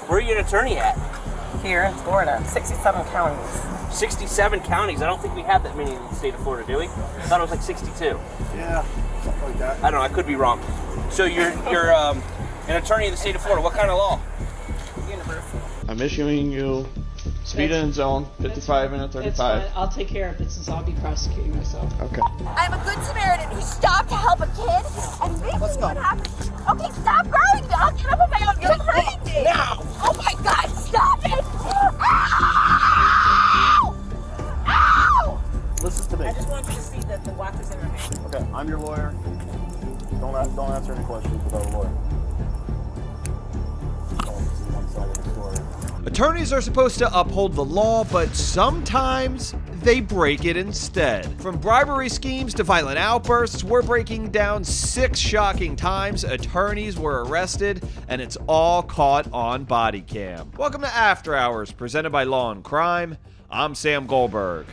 Where are you an attorney at? Here in Florida, 67 counties. 67 counties. I don't think we have that many in the state of Florida, do we? I thought it was like 62. Yeah, something like that. I don't know. I could be wrong. So you're an attorney in the state of Florida. What kind of law? Universal. I'm issuing you speed in zone 55 and a 35. That's fine. I'll take care of it since I'll be prosecuting myself. Okay. I'm a good Samaritan who stopped to help a kid, and maybe what happened. Okay, stop grabbing me. I'll get up on my own. You're crazy. Now! Oh my God, stop it! Ow! Ow! Listen to me. I just want you to see that the watch is in her hand. Okay, I'm your lawyer. Don't answer any questions without a lawyer. Don't see one side of the story. Attorneys are supposed to uphold the law, but sometimes they break it instead. From bribery schemes to violent outbursts, we're breaking down 6 shocking times attorneys were arrested, and it's all caught on Bodycam. Welcome to After Hours, presented by Law&Crime. I'm Sam Goldberg.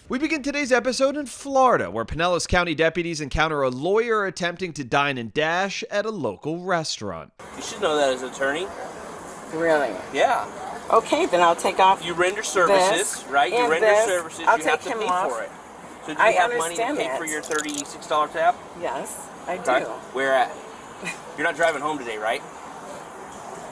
We begin today's episode in Florida, where Pinellas County deputies encounter a lawyer attempting to dine and dash at a local restaurant. You should know that as an attorney. Really? Yeah. Okay, then I'll take off. You render services, this right? You and render this. services. I'll you have take to him pay off. for it. So do you I have money to understand pay that. for your $36 tab? Yes, I do. Okay. Where at? You're not driving home today, right?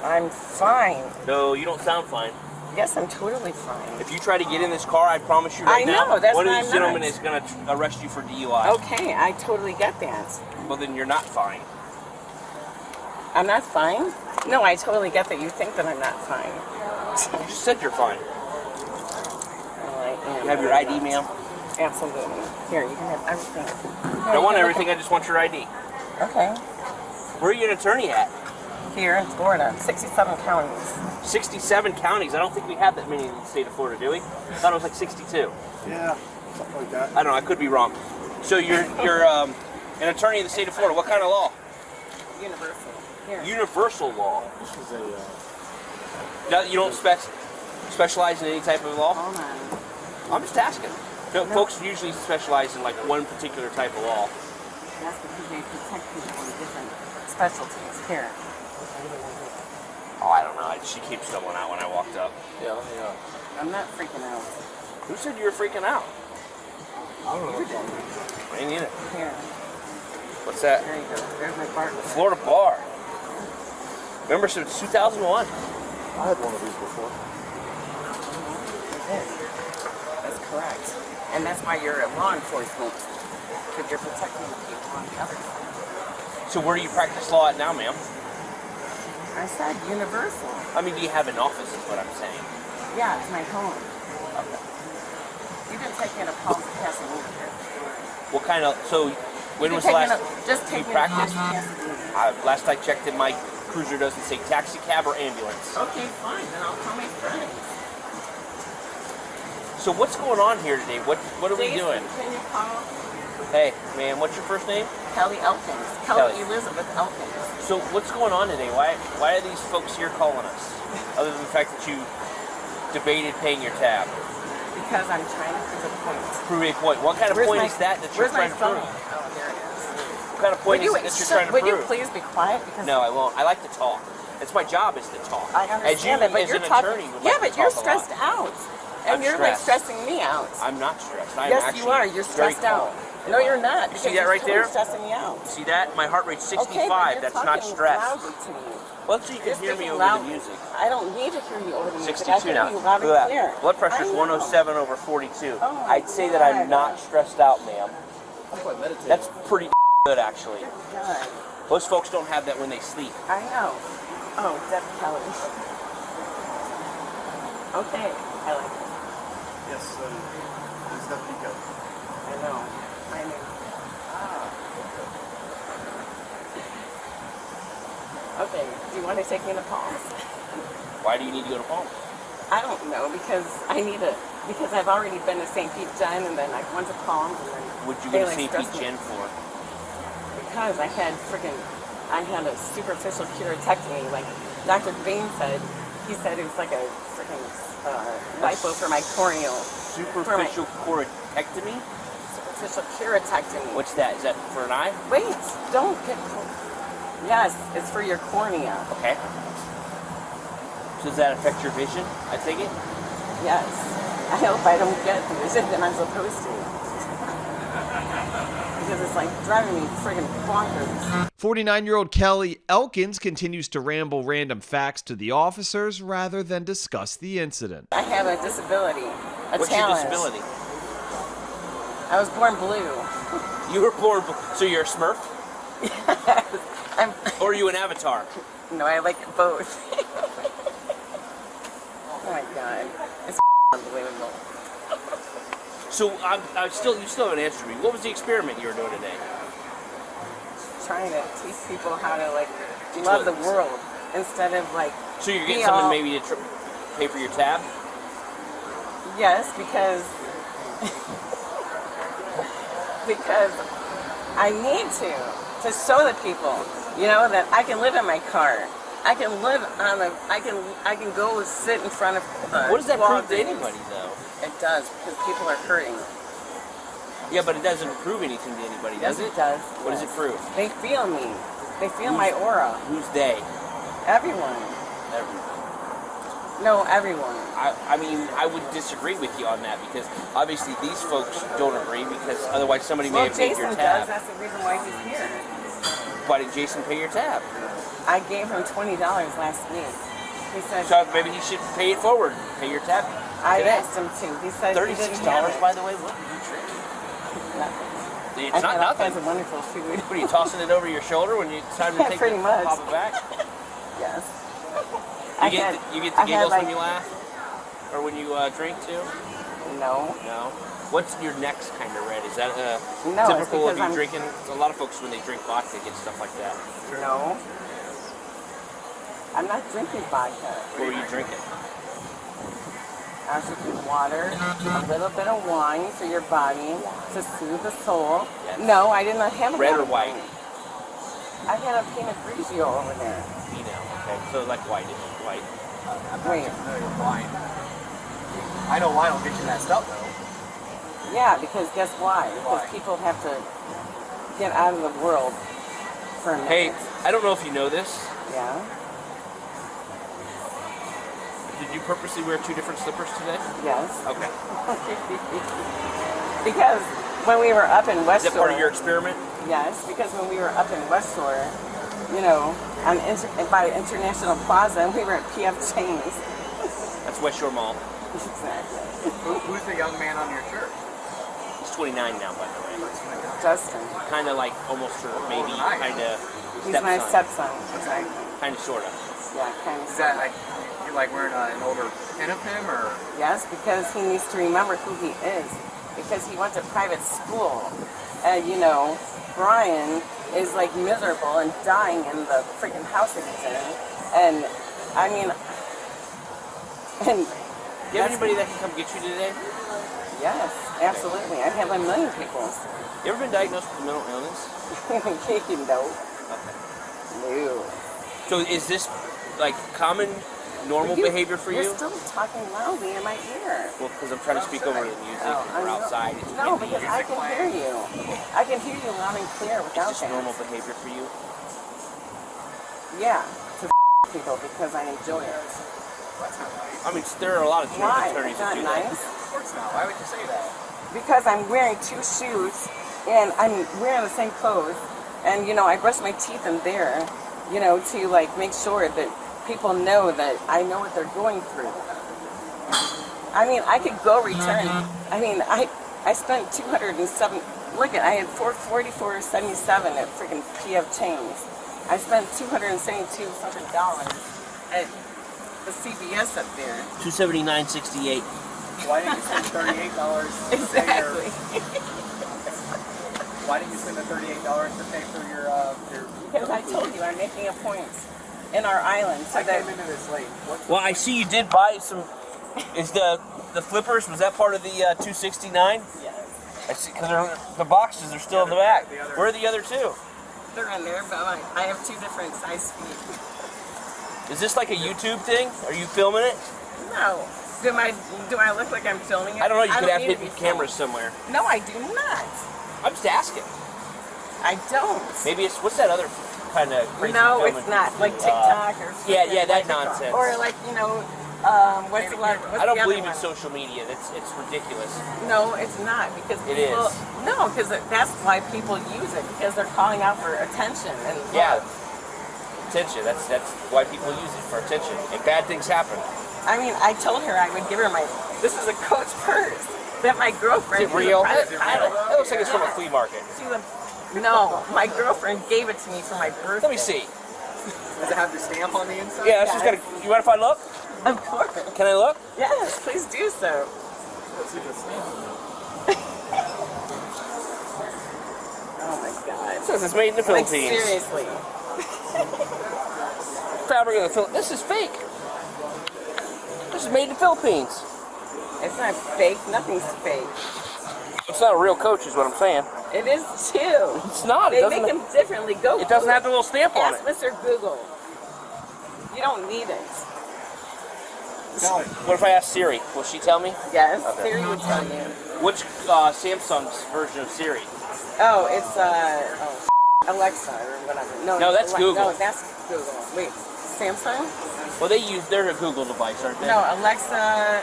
I'm fine. No, you don't sound fine. Yes, I'm totally fine. If you try to get in this car, I promise you right now, I know, that's one of why these I'm gentlemen not. is going to arrest you for DUI. Okay, I totally get that. Well, then you're not fine. I'm not fine? No, I totally get that you think that I'm not fine. You just said you're fine. Well, I am. You have your ID, ma'am? Absolutely. Here, you can have everything. I don't want everything, I just want your ID. Okay. Where are you an attorney at? Here in Florida, 67 counties. 67 counties. I don't think we have that many in the state of Florida, do we? I thought it was like 62. Yeah, something like that. I don't know. I could be wrong. So you're an attorney in the state of Florida. What kind of law? Universal. Here. Universal law. This is a, You don't specialize in any type of law? Hold on. I'm just asking. No, folks usually specialize in like one particular type of law. That's because they protect people in different specialties. Here. Oh, I don't know. She keeps stumbling out when I walked up. yeah. I'm not freaking out. Who said you were freaking out? I don't know. You did. I ain't either. Here. What's that? There you go. There's my bar. Florida bar. Remember, since 2001. I had one of these before. That's correct. And that's why you're at law enforcement. Because you're protecting the people on the other side. So where do you practice law at now, ma'am? I said universal. I mean, do you have an office is what I'm saying? Yeah, it's my home. Okay. You didn't take me to Paul's passing over here. What kind of, so when You was the take me last to- Just take you me to practiced? Paul's passing. Last I checked in, my cruiser doesn't say taxi cab or ambulance. Okay, fine. Then I'll call my friends. So what's going on here today? What are we Jason, doing? Can you call Hey, man, what's your first name? Kelly Elkins? Kelly. Kelly Elizabeth Elkins. So what's going on today? Why are these folks here calling us? Other than the fact that you debated paying your tab. Because I'm trying to prove a point. Prove a point. What kind of point is that you're Where's my trying to phone? prove? Oh, there it is. What kind of point is it that you're trying to Would prove? you please be quiet? Because No, I won't. I like to talk. It's my job is to talk. I understand that, but as you're an talking. attorney would Yeah, like but to you're talk a lot. stressed out, and I'm you're like stressed. stressing me out. I'm not stressed. I'm Yes, actually you are. You're very stressed out. calm. No, you're not. You see because that right you're there? totally stressing me out. See that? My heart rate's 65. Okay, but you're That's talking not stress. loudly to me. Well, so you can You're hear me speaking over loudly. the music. I don't need to hear you over the music. 62 I can now. hear you loud Look at and clear. that. Blood pressure's I know. 107 over 42. Oh my I'd say that I'm God. not stressed out, ma'am. That's pretty good, actually. God, Most folks don't have that when they sleep. I know. Oh, Deb Kelly. Okay, I like it. Yes, it's Deputy Kelly. I know. I know. Okay, do you want to take me to Palms? Why do you need to go to Palm? I don't know, because because I've already been to St. Pete Gen, and then I went to Palms, and then Would you they, go to St. Pete stressed me. Gen for? Because I had a superficial curetectomy, like Dr. Bain said. He said it was like a freaking lipo for my corneal. Superficial correctomy? Superficial curetectomy. What's that? Is that for an eye? Wait, don't get close. Yes, it's for your cornea. Okay. So does that affect your vision, I take it? Yes. I hope I don't get the vision that I'm supposed to. Because it's like driving me friggin' bonkers. 49-year-old Kelly Elkins continues to ramble random facts to the officers rather than discuss the incident. I have a disability, What's talent. your disability? I was born blue. You were born, so you're a Smurf? I'm, Or are you an Avatar? no, I like both. Oh my god. It's unbelievable. So you still haven't answered me. What was the experiment you were doing today? Trying to teach people how to like love the world instead of like. So you're getting be someone all- maybe to pay for your tab? Yes, because I need to show the people, you know, that I can live in my car. I can live on the. I can go sit in front of. What does that prove to Walgreens. anybody, though? It does, because people are hurting. Yeah, but it doesn't prove anything to anybody, does Yes, it? it does. What does it prove? They feel me. They feel my aura. Who's they? Everyone. Everyone. No, everyone. I mean, I would disagree with you on that because obviously these folks don't agree because otherwise somebody may Well, have paid Jason your does. tab. That's the reason why he's here. Why did Jason pay your tab? I gave him $20 last week. He said. So maybe he should pay it forward. Pay your tab. I today. asked him to. He said he didn't $36, have it. by the way. What are you drinking? Nothing. It's I not had all nothing. kinds of wonderful food. What are you tossing it over your shoulder when it's time to take Pretty it, much. pop it back? Yes. You get the giggles like, when you laugh, or when you drink too. No. No. What's your neck's kind of red? Is that No, it's typical of because you I'm- drinking? A lot of folks when they drink vodka get stuff like that. No. I'm not drinking vodka. What were you drinking? I was drinking water, a little bit of wine for your body to soothe the soul. Yes. No, I did not have a Red lot or of white? wine. I had a Pinot Grigio over there. Vino. Okay, so like white. White. Wait. Wine. I know wine will get you that stuff though. Yeah, because guess why? Because people have to get out of the world for a minute. Hey, I don't know if you know this. Yeah. Did you purposely wear two different slippers today? Yes. Okay. Because when we were up in West Is that Shore. part of your experiment? Yes, because when we were up in West Shore, you know, by International Plaza, and we were at PF Chang's. That's West Shore Mall. Exactly. Who's the young man on your shirt? He's 29 now, by the way. Justin. Kind of like almost her maybe nice. kind of He's my stepson. Exactly. Kind of sort of. Yeah, kind of. Is that like you're like wearing an older pin of him or? Yes, because he needs to remember who he is. Because he went to private school. And, you know, Brian is like miserable and dying in the freaking house that he's in. And, I mean, and. Do you have anybody that can come get you today? Yes, absolutely. I have a million people. You ever been diagnosed with a mental illness? No. Okay. No. So is this like common, normal behavior for you? You're still talking loudly in my ear. Well, because I'm trying to speak over the music. We're outside. It's No, windy. because I can hear you. I can hear you loud and clear without Is this that. normal behavior for you? Yeah, to people because I enjoy it. I mean, there are a lot of Why? attorneys It's that not do nice. that. Of course not. Why would you say that? Because I'm wearing two shoes and I'm wearing the same clothes, and you know I brush my teeth in there, you know, to like make sure that people know that I know what they're going through. I mean, I could go return. I mean, I spent 207. Look at, I had $444.77 at freaking PF Chang's. I spent $272 at the CVS up there. $279.68. Why didn't you spend $38? Exactly. Why didn't you spend the $38 to pay for your? Because I told you I'm making a point in our island. So I that came into this late. What's Well, I see you did buy some. Is the flippers? Was that part of the $269? yes, I see, because the boxes are still in the back. Where are the other two? they're in there, but like, I have two different size feet. Is this like a YouTube thing? Are you filming it? No. Do I look like I'm filming it? I don't know. You could have need to hidden be cameras filmed. somewhere. No, I do not. I'm just asking. I don't. Maybe it's what's that other kind of crazy No, filming. it's not like TikTok or Yeah, that like, nonsense. Or like, you know, what's the one? I don't believe in social media. It's ridiculous. No, it's not, because It people, is. No, because that's why people use it, because they're calling out for attention and Yeah. love. Attention. That's why people use it, for attention. And bad things happen. I mean, I told her I would give her this is a Coach purse that my girlfriend. Is it real? Is it real? It looks like it's from a flea market. No, my girlfriend gave it to me for my birthday. Let me see. Does it have the stamp on the inside? Yeah, that's just gotta. You mind if I look? Of course. Can I look? Yes, please do so. Let's see the stamp. Oh my God. It says it's made in the Like, Philippines. seriously. Fabric of the Philippines. This is fake. This is made in the Philippines. It's not fake. Nothing's fake. It's not a real Coach, is what I'm saying. It is too. It's not. They make them differently. Go. It doesn't have the little stamp on Ask it. Mr. Google. You don't need it. What if I ask Siri? Will she tell me? Yes, Okay. Siri would tell you. Which Samsung's version of Siri? Oh, it's Alexa or whatever. No, that's Google. No, that's Google. Wait, Samsung? Well, they're a Google device, aren't they? No, Alexa,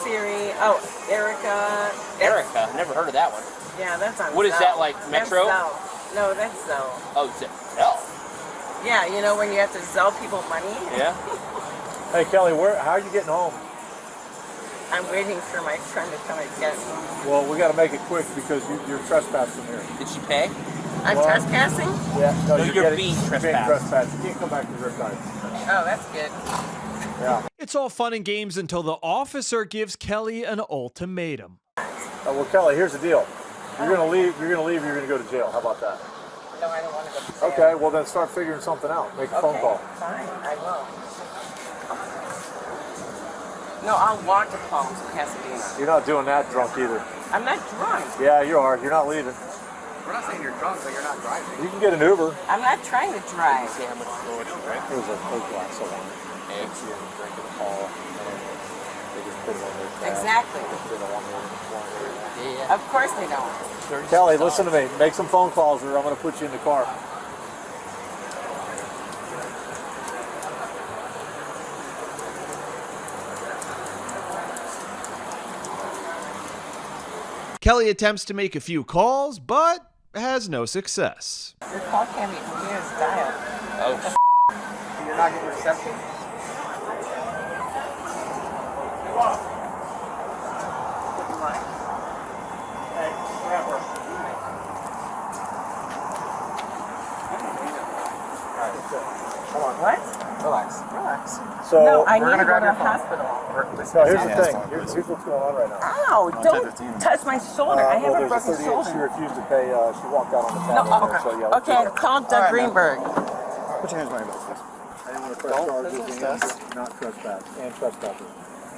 Siri. Oh, Erica. Erica. Never heard of that one. Yeah, that's on. What is Zelle. that, like, Metro? That's Zelle. No, that's Zelle. Oh, Zelle. Yeah, you know when you have to Zelle people money. Yeah. Hey Kelly, how are you getting home? I'm waiting for my friend to come and get me. Well, we got to make it quick because you're trespassing here. Did she pay? I'm Well, trespassing? Yeah, no, you're being trespassed. You can't come back to your side. Oh, that's good. Yeah. It's all fun and games until the officer gives Kelly an ultimatum. Well, Kelly, here's the deal. You're gonna leave. You're gonna go to jail. How about that? No, I don't want to go to jail. Okay. Well, then start figuring something out. Make a phone call. Fine, I will. No, I'll walk to Palms to Pasadena. You're not doing that drunk either. I'm not drunk. Yeah, you are. You're not leaving. We're not saying you're drunk, but you're not driving. You can get an Uber. I'm not trying to drive. See how much storage, right? There's a glass of wine. And see them drinking all. And they just put it on their tab. Exactly. They don't want to order. Yeah. Of course they don't. Kelly, listen to me. Make some phone calls or I'm going to put you in the car. Kelly attempts to make a few calls, but has no success. Your call can't be used dial. Oh, You're not getting reception? What? Relax. Relax. So, No, I we're need gonna to go grab to your the phone. hospital. no, here's the thing. Here's what's going on right now. Ow, don't touch my shoulder. I have a there's broken 38. She shoulder. refused to pay. She walked out on the No, tab. There, so, yeah, okay, call Doug Greenberg. Put your hands behind your back. I didn't want to press charges and not trespass and trespassing.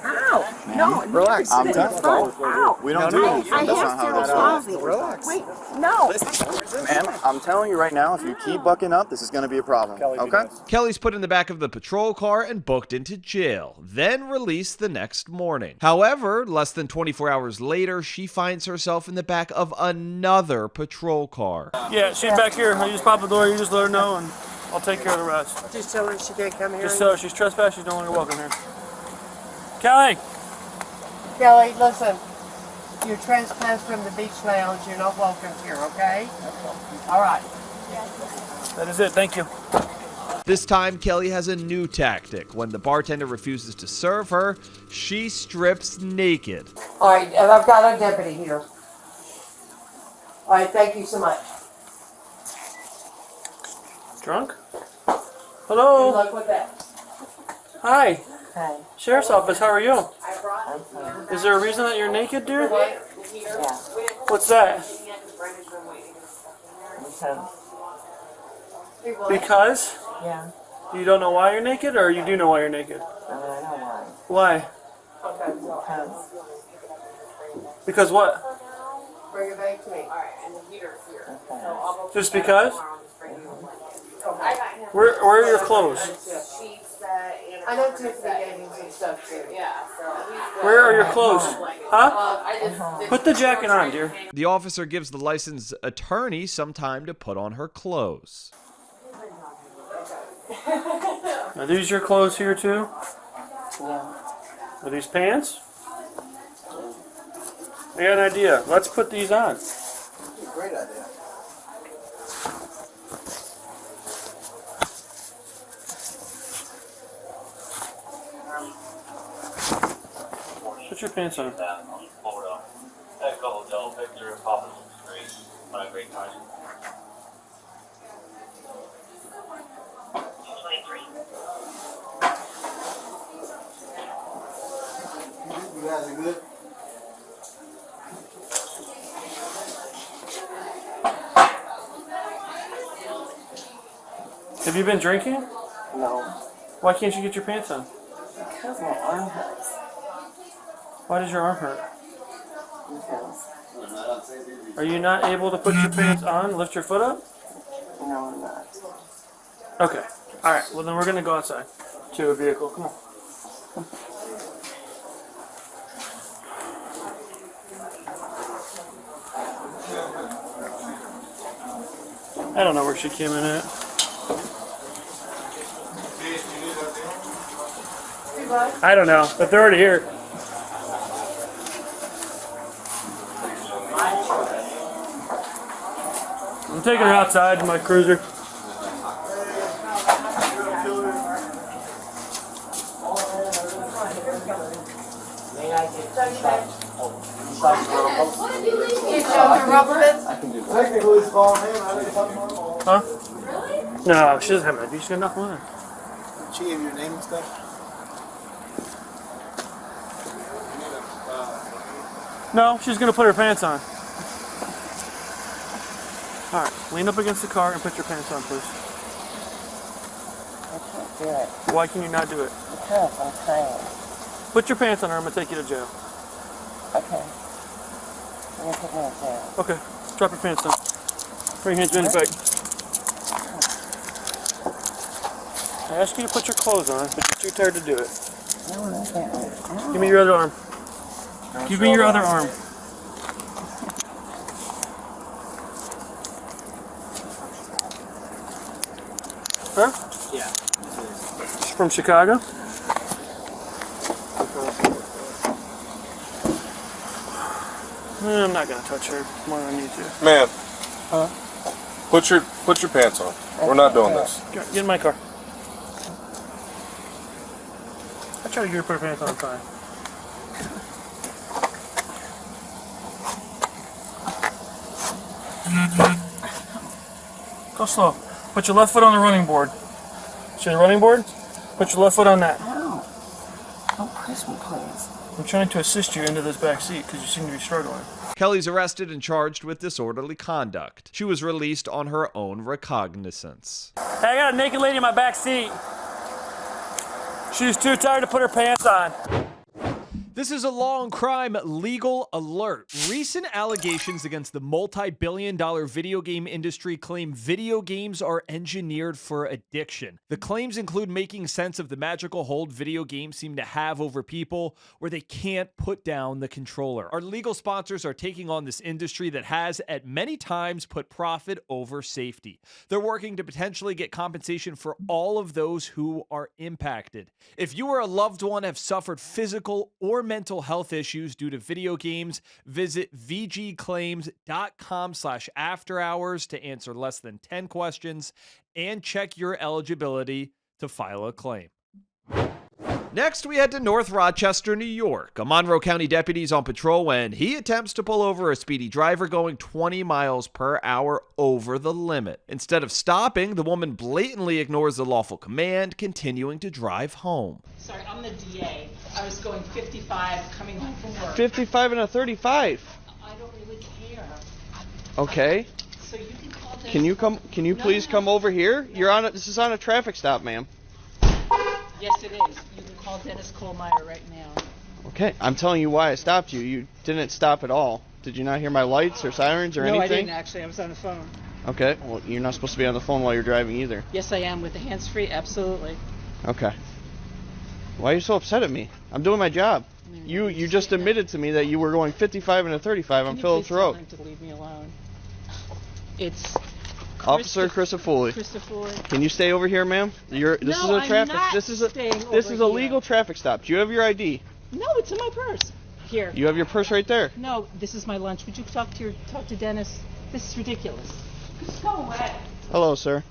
Ow! No, Relax. I'm done. Ow! We don't do I That's not have how cerebral that palsy. Relax. Wait, no. Man, I'm telling you right now, if you keep bucking up, this is going to be a problem. Kelly, Okay? Kelly's put in the back of the patrol car and booked into jail, then released the next morning. However, less than 24 hours later, she finds herself in the back of another patrol car. Yeah, she's back here. You just pop the door, you just let her know, and I'll take care of the rest. Just tell her she can't come here. Just so she's trespassed, she's no longer welcome here. Kelly! Kelly, listen. You trespass from the beach lounge. You're not welcome here, okay? All right. That is it, thank you. This time, Kelly has a new tactic. When the bartender refuses to serve her, she strips naked. All right, and I've got a deputy here. All right, thank you so much. Drunk? Good Hello? luck with that. Hi. Hey. Sheriff's office, how are you? I'm fine. Is there a reason that you're naked, dear? Yeah. What's that? Because? Yeah. You don't know why you're naked, or you do know why you're naked? I know Why? why. Because what? Bring it back to me. Just because? Where are your clothes? I know Tiffany gave you some stuff too. Where are your clothes? Huh? Put the jacket on, dear. The officer gives the licensed attorney some time to put on her clothes. Are these your clothes here too? Yeah. Are these pants? I got an idea. Let's put these on. Great idea. Put your pants on. You guys are good? Have you been drinking? No. Why can't you get your pants on? Because my arm hurts. Why does your arm hurt? Because. Are you not able to put your pants on? Lift your foot up? No, I'm not. Okay. Alright, well then we're gonna go outside to a vehicle. Come on. I don't know where she came in at. I don't know, but they're already here. I'm taking her outside in my cruiser. Technically, it's falling in. I didn't talk about it. Huh? No, she doesn't have an ID. She's got nothing on her. She gave you your name and stuff? No, she's gonna put her pants on. Alright, lean up against the car and put your pants on, please. I can't do it. Why can you not do it? Because I'm tired. Put your pants on or I'm gonna take you to jail. Okay. You're going to put me in jail. Okay, drop your pants down. Bring your hands behind your back. I asked you to put your clothes on, but you're too tired to do it. No, I can't. Give me your other arm. Give me your other arm. Huh? Yeah. She's from Chicago? I'm not gonna touch her more than I need to. Man. Huh? Put your pants on. We're not doing this. Get in my car. I try to get her to put her pants on fine. Go slow. Put your left foot on the running board. See the running board? Put your left foot on that. Ow. Don't push me, please. I'm trying to assist you into this back seat because you seem to be struggling. Kelly's arrested and charged with disorderly conduct. She was released on her own recognizance. Hey, I got a naked lady in my back seat. She's too tired to put her pants on. This is a Law&Crime legal alert. Recent allegations against the multi-billion-dollar video game industry claim video games are engineered for addiction. The claims include making sense of the magical hold video games seem to have over people where they can't put down the controller. Our legal sponsors are taking on this industry that has, at many times, put profit over safety. They're working to potentially get compensation for all of those who are impacted. If you or a loved one have suffered physical or mental health issues due to video games, visit vgclaims.com/afterhours to answer less than 10 questions and check your eligibility to file a claim. Next, we head to North Rochester, New York. A Monroe County deputy is on patrol when he attempts to pull over a speedy driver going 20 miles per hour over the limit. Instead of stopping, the woman blatantly ignores the lawful command, continuing to drive home. Sorry, I'm the DA. I was going 55 coming home from work. 55 and a 35. I don't really care. Okay. So you can call Dennis. Can you please come over here? This is on a traffic stop, ma'am. Yes, it is. You can call Dennis Kohlmeyer right now. Okay, I'm telling you why I stopped you. You didn't stop at all. Did you not hear my lights or sirens or anything? No, I didn't actually. I was on the phone. Okay, well, you're not supposed to be on the phone while you're driving either. Yes, I am with the hands-free. Absolutely. Okay. Why are you so upset at me? I'm doing my job. You just admitted to me that you were going 55 and a 35 on Phillips Road. Can you please tell him to leave me alone? It's Officer Christopher. Can you stay over here, ma'am? This is a traffic. This is a legal traffic stop. Do you have your ID? No, it's in my purse. Here. You have your purse right there. No, this is my lunch. Would you talk to Dennis? This is ridiculous. Just go away. Hello, sir.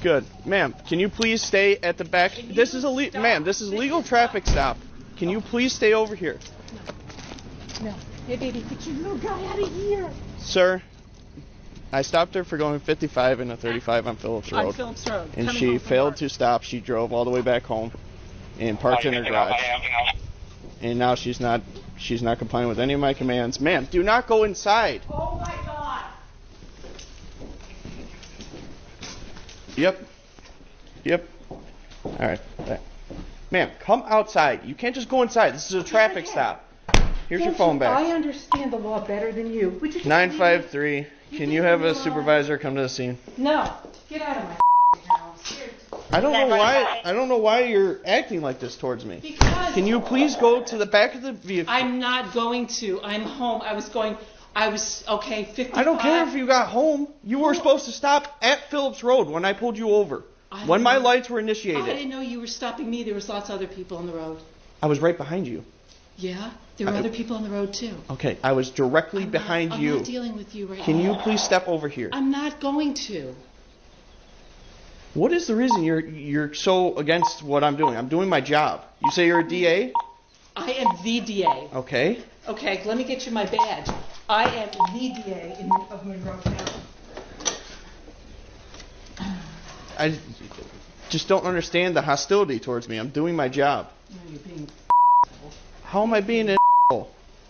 Good, ma'am. Can you please stay at the back? This is a legal traffic stop. Can you please stay over here? No. Hey, baby, get your little guy out of here. Sir, I stopped her for going 55 and a 35 on Phillips Road. On Phillips Road. And she failed to stop. She drove all the way back home and parked in her garage. And now she's not complying with any of my commands. Ma'am, do not go inside. Oh my God. Yep. All right. Ma'am, come outside. You can't just go inside. This is a traffic stop. Here's your phone back. I understand the law better than you. Would you 953. Can you have a supervisor come to the scene? No. Get out of my house. I don't know why you're acting like this towards me. Because Can you please go to the back of the vehicle? I'm not going to. I'm home. Okay, 55. I don't care if you got home. You were supposed to stop at Phillips Road when I pulled you over. When my lights were initiated. I didn't know you were stopping me. There was lots of other people on the road. I was right behind you. Yeah? There were other people on the road too. Okay, I was directly behind you. I'm not dealing with you right now. Can you please step over here? I'm not going to. What is the reason you're so against what I'm doing? I'm doing my job. You say you're a DA? I am the DA. Okay. Okay, let me get you my badge. I am the DA of Monroe County. I just don't understand the hostility towards me. I'm doing my job. No, you're being How am I being an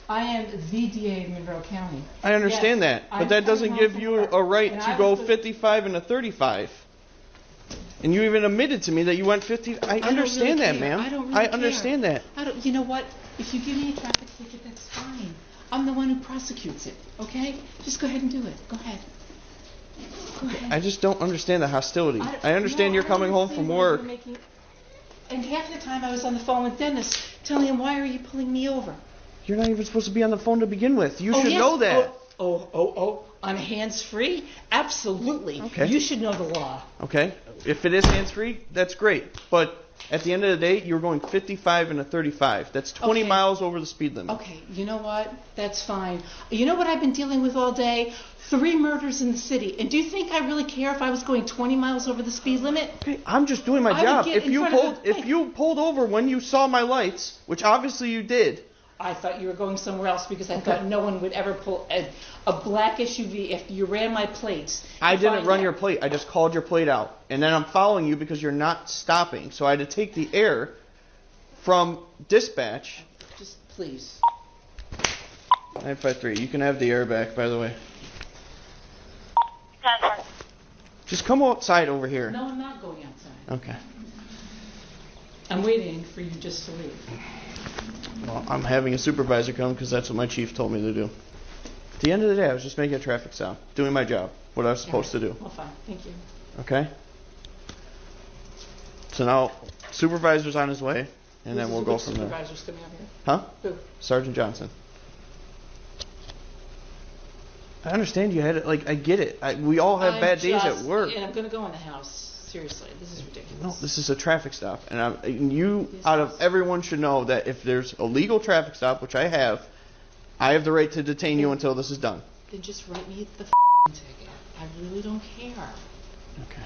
I am the DA of Monroe County. I understand that, but that doesn't give you a right to go 55 and a 35. And you even admitted to me that you went 50. I understand that, ma'am. I understand that. You know what? If you give me a traffic ticket, that's fine. I'm the one who prosecutes it, okay? Just go ahead and do it. Go ahead. Go ahead. I just don't understand the hostility. I understand you're coming home from work. And half the time I was on the phone with Dennis telling him, why are you pulling me over? You're not even supposed to be on the phone to begin with. You should know that. Oh, I'm hands-free? Absolutely. Okay. You should know the law. Okay. If it is hands-free, that's great. But at the end of the day, you're going 55 and a 35. That's 20 miles over the speed limit. Okay, you know what? That's fine. You know what I've been dealing with all day? 3 murders in the city. And do you think I really care if I was going 20 miles over the speed limit? Okay, I'm just doing my job. If you pulled over when you saw my lights, which obviously you did. I thought you were going somewhere else because I thought no one would ever pull a black SUV if you ran my plates. I didn't run your plate. I just called your plate out. And then I'm following you because you're not stopping. So I had to take the air from dispatch. Just please. 953. You can have the air back, by the way. Just come outside over here. No, I'm not going outside. Okay. I'm waiting for you just to leave. Well, I'm having a supervisor come because that's what my chief told me to do. At the end of the day, I was just making a traffic stop, doing my job, what I was supposed to do. Well, fine. Thank you. Okay? So now, supervisor's on his way, and then we'll go from there. Supervisor's coming up here? Huh? Who? Sergeant Johnson. I understand you had it. Like, I get it. We all have bad days at work. And I'm going to go in the house. Seriously, this is ridiculous. No, this is a traffic stop. And you, out of everyone, should know that if there's a legal traffic stop, which I have the right to detain you until this is done. Then just write me the ticket. I really don't care. Okay.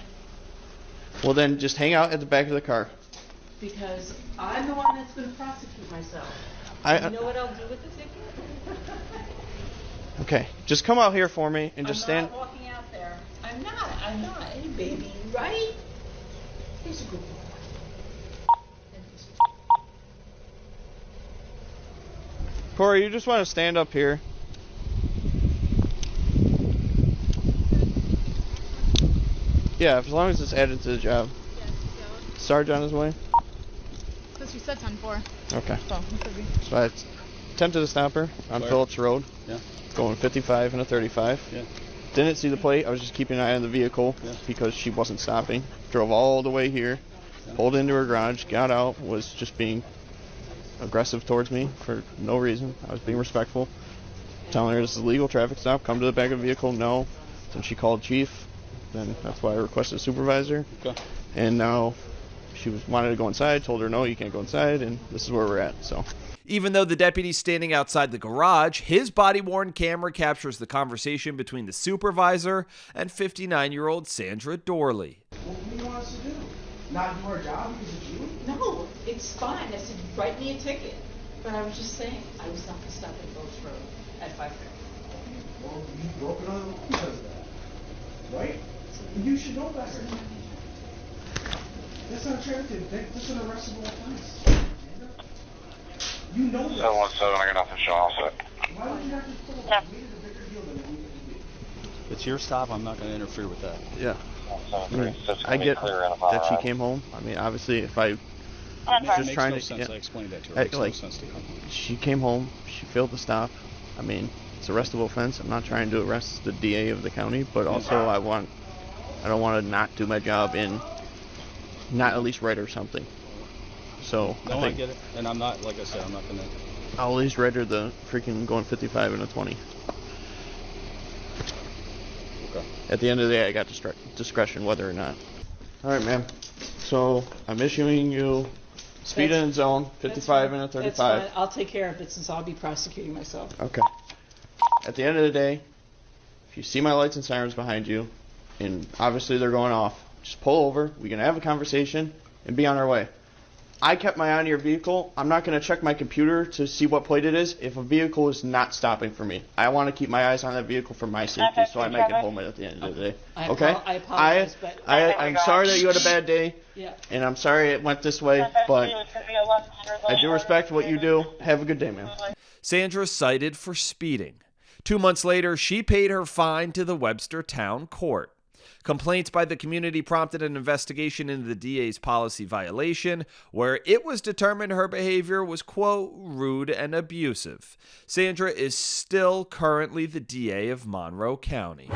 Well, then just hang out at the back of the car. Because I'm the one that's going to prosecute myself. You know what I'll do with the ticket? Okay. Just come out here for me and just stand. I'm not walking out there. I'm not. Hey, baby, right? Here's a good boy. Corey, you just want to stand up here. Yeah, as long as it's added to the job. Yes, yeah. Sergeant on his way? Because you said 10-4. Okay. So, it could be. So I attempted to stop her on Phillips Road. Yeah. Going 55 and a 35. Yeah. Didn't see the plate. I was just keeping an eye on the vehicle because she wasn't stopping. Drove all the way here, pulled into her garage, got out, was just being aggressive towards me for no reason. I was being respectful. Telling her this is a legal traffic stop. Come to the back of the vehicle. No. Then she called chief. Then that's why I requested a supervisor. Okay. And now she wanted to go inside. Told her no, you can't go inside. And this is where we're at. So. Even though the deputy's standing outside the garage, his body-worn camera captures the conversation between the supervisor and 59-year-old Sandra Dorley. What do you want us to do? Not do our job because of you? No, it's fine. I said, write me a ticket. But I was just saying, I was not going to stop at Ghost Road at 5:30. Well, you broke another law because of that. Right? You should know better. That's not attractive. That's an arrestable offense. You know that. 717, I got nothing showing offset. Why would you have to pull a bigger deal than we can do? It's your stop. I'm not going to interfere with that. Yeah. I get that she came home. I mean, obviously, if I just makes trying no to, sense. I explained that to her. I, It makes like, no sense to come home. she came home. She failed to stop. I mean, it's an arrestable offense. I'm not trying to arrest the DA of the county, but also I don't want to not do my job and not at least write her something. So No, I get it. And I'm not, like I said, I'm not going to. I'll at least write her the freaking going 55 and a 20. Okay. At the end of the day, I got discretion whether or not. All right, ma'am. So I'm issuing you speed in zone 55 and a 35. That's fine. I'll take care of it since I'll be prosecuting myself. Okay. At the end of the day, if you see my lights and sirens behind you, and obviously they're going off, just pull over. We can have a conversation and be on our way. I kept my eye on your vehicle. I'm not going to check my computer to see what plate it is if a vehicle is not stopping for me. I want to keep my eyes on that vehicle for my safety, so I make it home at the end of the day. Okay? I apologize, but I'm sorry that you had a bad day, yeah. and I'm sorry it went this way, but I do respect what you do. Have a good day, man. Sandra cited for speeding. 2 months later, she paid her fine to the Webster Town Court. Complaints by the community prompted an investigation into the DA's policy violation, where it was determined her behavior was, quote, rude and abusive. Sandra is still currently the DA of Monroe County.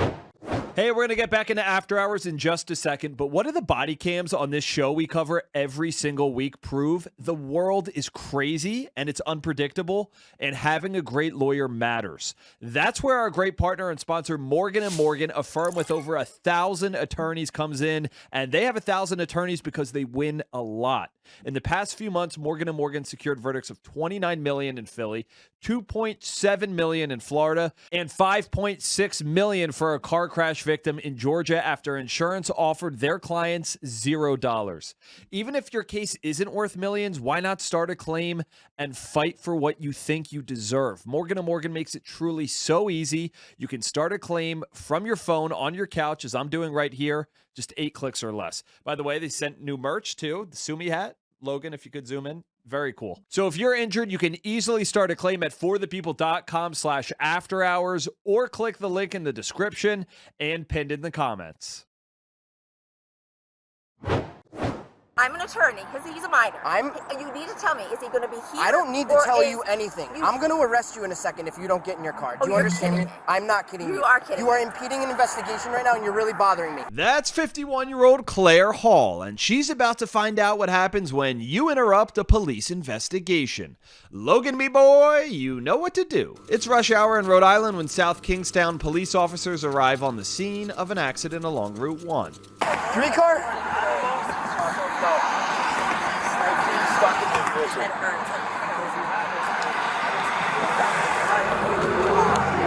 Hey, we're going to get back into After Hours in just a second, but what do the body cams on this show we cover every single week prove? The world is crazy and it's unpredictable, and having a great lawyer matters. That's where our great partner and sponsor Morgan & Morgan, a firm with over 1,000 attorneys, comes in, and they have 1,000 attorneys because they win a lot. In the past few months, Morgan & Morgan secured verdicts of $29 million in Philly, $2.7 million in Florida, and $5.6 million for a car crash victim in Georgia after insurance offered their clients $0. Even if your case isn't worth millions, why not start a claim and fight for what you think you deserve? Morgan & Morgan makes it truly so easy. You can start a claim from your phone on your couch, as I'm doing right here, just 8 clicks or less. By the way, they sent new merch too, the Sue Me hat. Logan, if you could zoom in. Very cool. So if you're injured, you can easily start a claim at forthepeople.com/afterhours or click the link in the description and pinned in the comments. I'm an attorney because he's a minor. You need to tell me, is he going to be here? I don't need to tell you anything. I'm going to arrest you in a second if you don't get in your car. Do you understand me? I'm not kidding you. You are kidding. You are impeding an investigation right now, and you're really bothering me. That's 51-year-old Claire Hall, and she's about to find out what happens when you interrupt a police investigation. Logan, me boy, you know what to do. It's rush hour in Rhode Island when South Kingstown police officers arrive on the scene of an accident along Route 1. 3-car?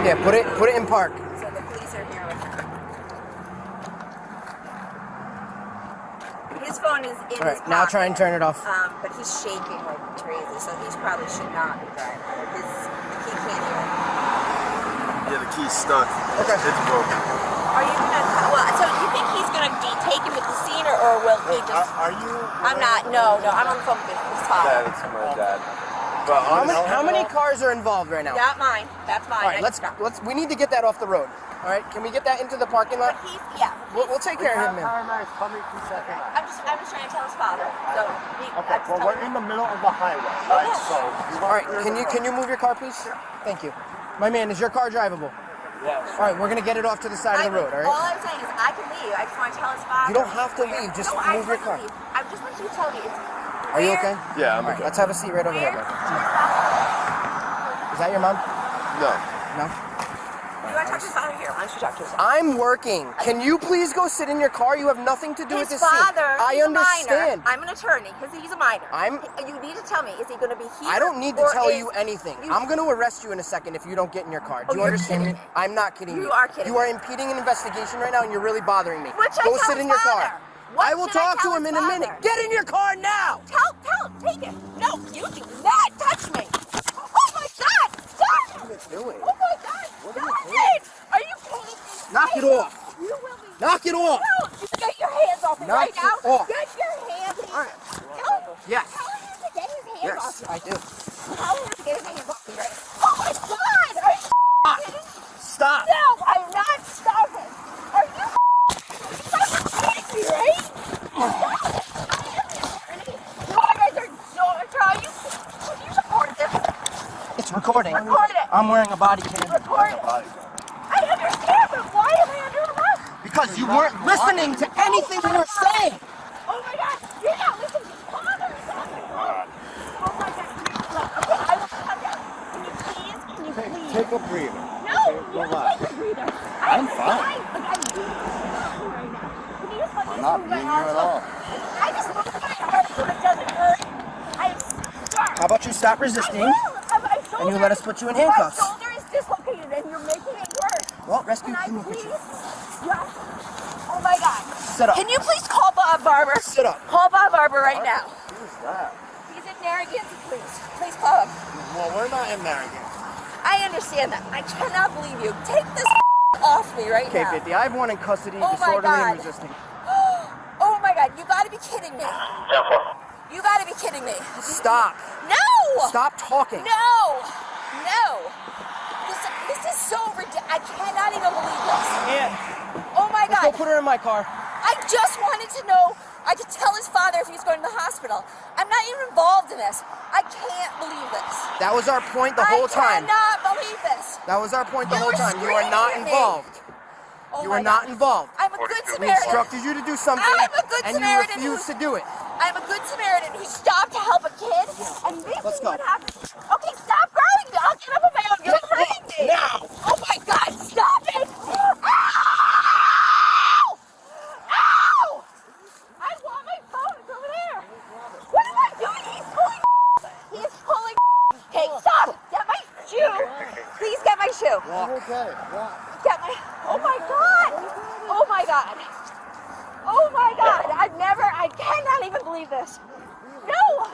Yeah, put it in park. So the police are here with him. His phone is in his pocket. Now try and turn it off. But he's shaking like crazy, so he probably should not be driving. He can't even. Yeah, the key's stuck. Okay. It's broken. Are you gonna? Well, so you think he's gonna be taken to the scene, or will he just? Are you? I'm not. No. I'm on the phone with his father. Yeah, it's my dad. But How many cars are involved right now? Not mine. That's mine. All right, we need to get that off the road. All right, can we get that into the parking lot? We'll take care of him, man. Paramedics coming 2 seconds. I'm just trying to tell his father. So Okay, well, we're in the middle of the highway, right? So. All right, can you move your car, please? Thank you. My man, is your car drivable? Yes. All right, we're gonna get it off to the side of the road. All right. All I'm saying is I can leave. I just want to tell his father. You don't have to leave. Just move your car. I just want you to tell me. Are you okay? Yeah, I'm All right, okay. let's have a seat right over here, bud. Is that your mom? No. No? You want to talk house. His father here. Why don't you talk to his father? I'm working. Can you please go sit in your car? You have nothing to do with His this scene. father, I he's understand. a minor. I'm an attorney. He's a minor. You need to tell me, is he going to be here? I don't need to tell you is anything. I'm going to arrest you in a second if you don't get in your car. Do you you're understand me? kidding. I'm not kidding you. You are kidding You are me. impeding an investigation right now, and you're really bothering me. What should Go I tell sit his in your father? car. What I will should I talk tell to him his in a minute. father? Get in your car now. Tell him. Take it. No, you do not touch me. Oh my God! Stop! What are you doing? Oh my God! What Stop are you doing? it! Are you kidding me? Knock it off. You will be. Knock it off. No! You get your hands off me Knock right now. it off. Get your hands. All right. Yes. Tell him to get his hands Yes, off me. I do. Tell him to get his hands off me right now. Oh my God! Are you kidding me? Stop. No, I'm not stopping. Are you fucking kidding me, right? You guys are so trying. You recorded this. It's recording. Record it. I'm wearing a body cam. Record it. I understand, but why am I under arrest? Because you weren't listening to anything we were saying. Oh my God! You're not listening to your father or something. Oh my God! Okay, I will come down. Can you please? Take a breather. No, you relax. take a breather. I'm fine. Like I'm being right now. Can you just let me I'm not move my beating you at arms? all. I just moved my arm so it doesn't hurt. I'm sorry. How about you stop resisting? And you let us put you in handcuffs. My shoulder is dislocated and you're making it worse. Well, rescue Can I can look at please? you. Yes. Oh my God. Sit up. Can you please call Bob Barber? Sit up. Call Bob Barber right now. Who's that? He's in Narragansett, please. Please call him. Well, we're not in there again. I understand that. I cannot believe you. Take this off me right Okay, now. 50. I have one in custody, Oh my disorderly God. and resisting. Oh my God. You gotta be kidding me. You gotta be kidding me. Stop. No! Stop talking. No! No! This is so ridiculous. I cannot even believe this. Oh my Let's God. go put her in my car. I just wanted to know. I could tell his father if he was going to the hospital. I'm not even involved in this. I can't believe this. That was our point the whole time. I cannot believe this. That was our point the You whole were time. You are screaming not at me. involved. Oh You my are not God. involved. I'm a good We Samaritan. instructed you to do something, I'm a good and you Samaritan refused to do it. I'm a good Samaritan who stopped to help a kid, and this Let's is go. what happened. Okay, stop growling me. I'll get up on my own. You're hurting me. Now. Oh my God, stop it. Ow! Ow! I want my phone. It's over there. What am I doing? He's pulling. He's pulling. Hey, stop. Get my shoe. Please get my shoe. Okay. Get my. Oh my God. Oh my God. Oh my God. I cannot even believe this. No.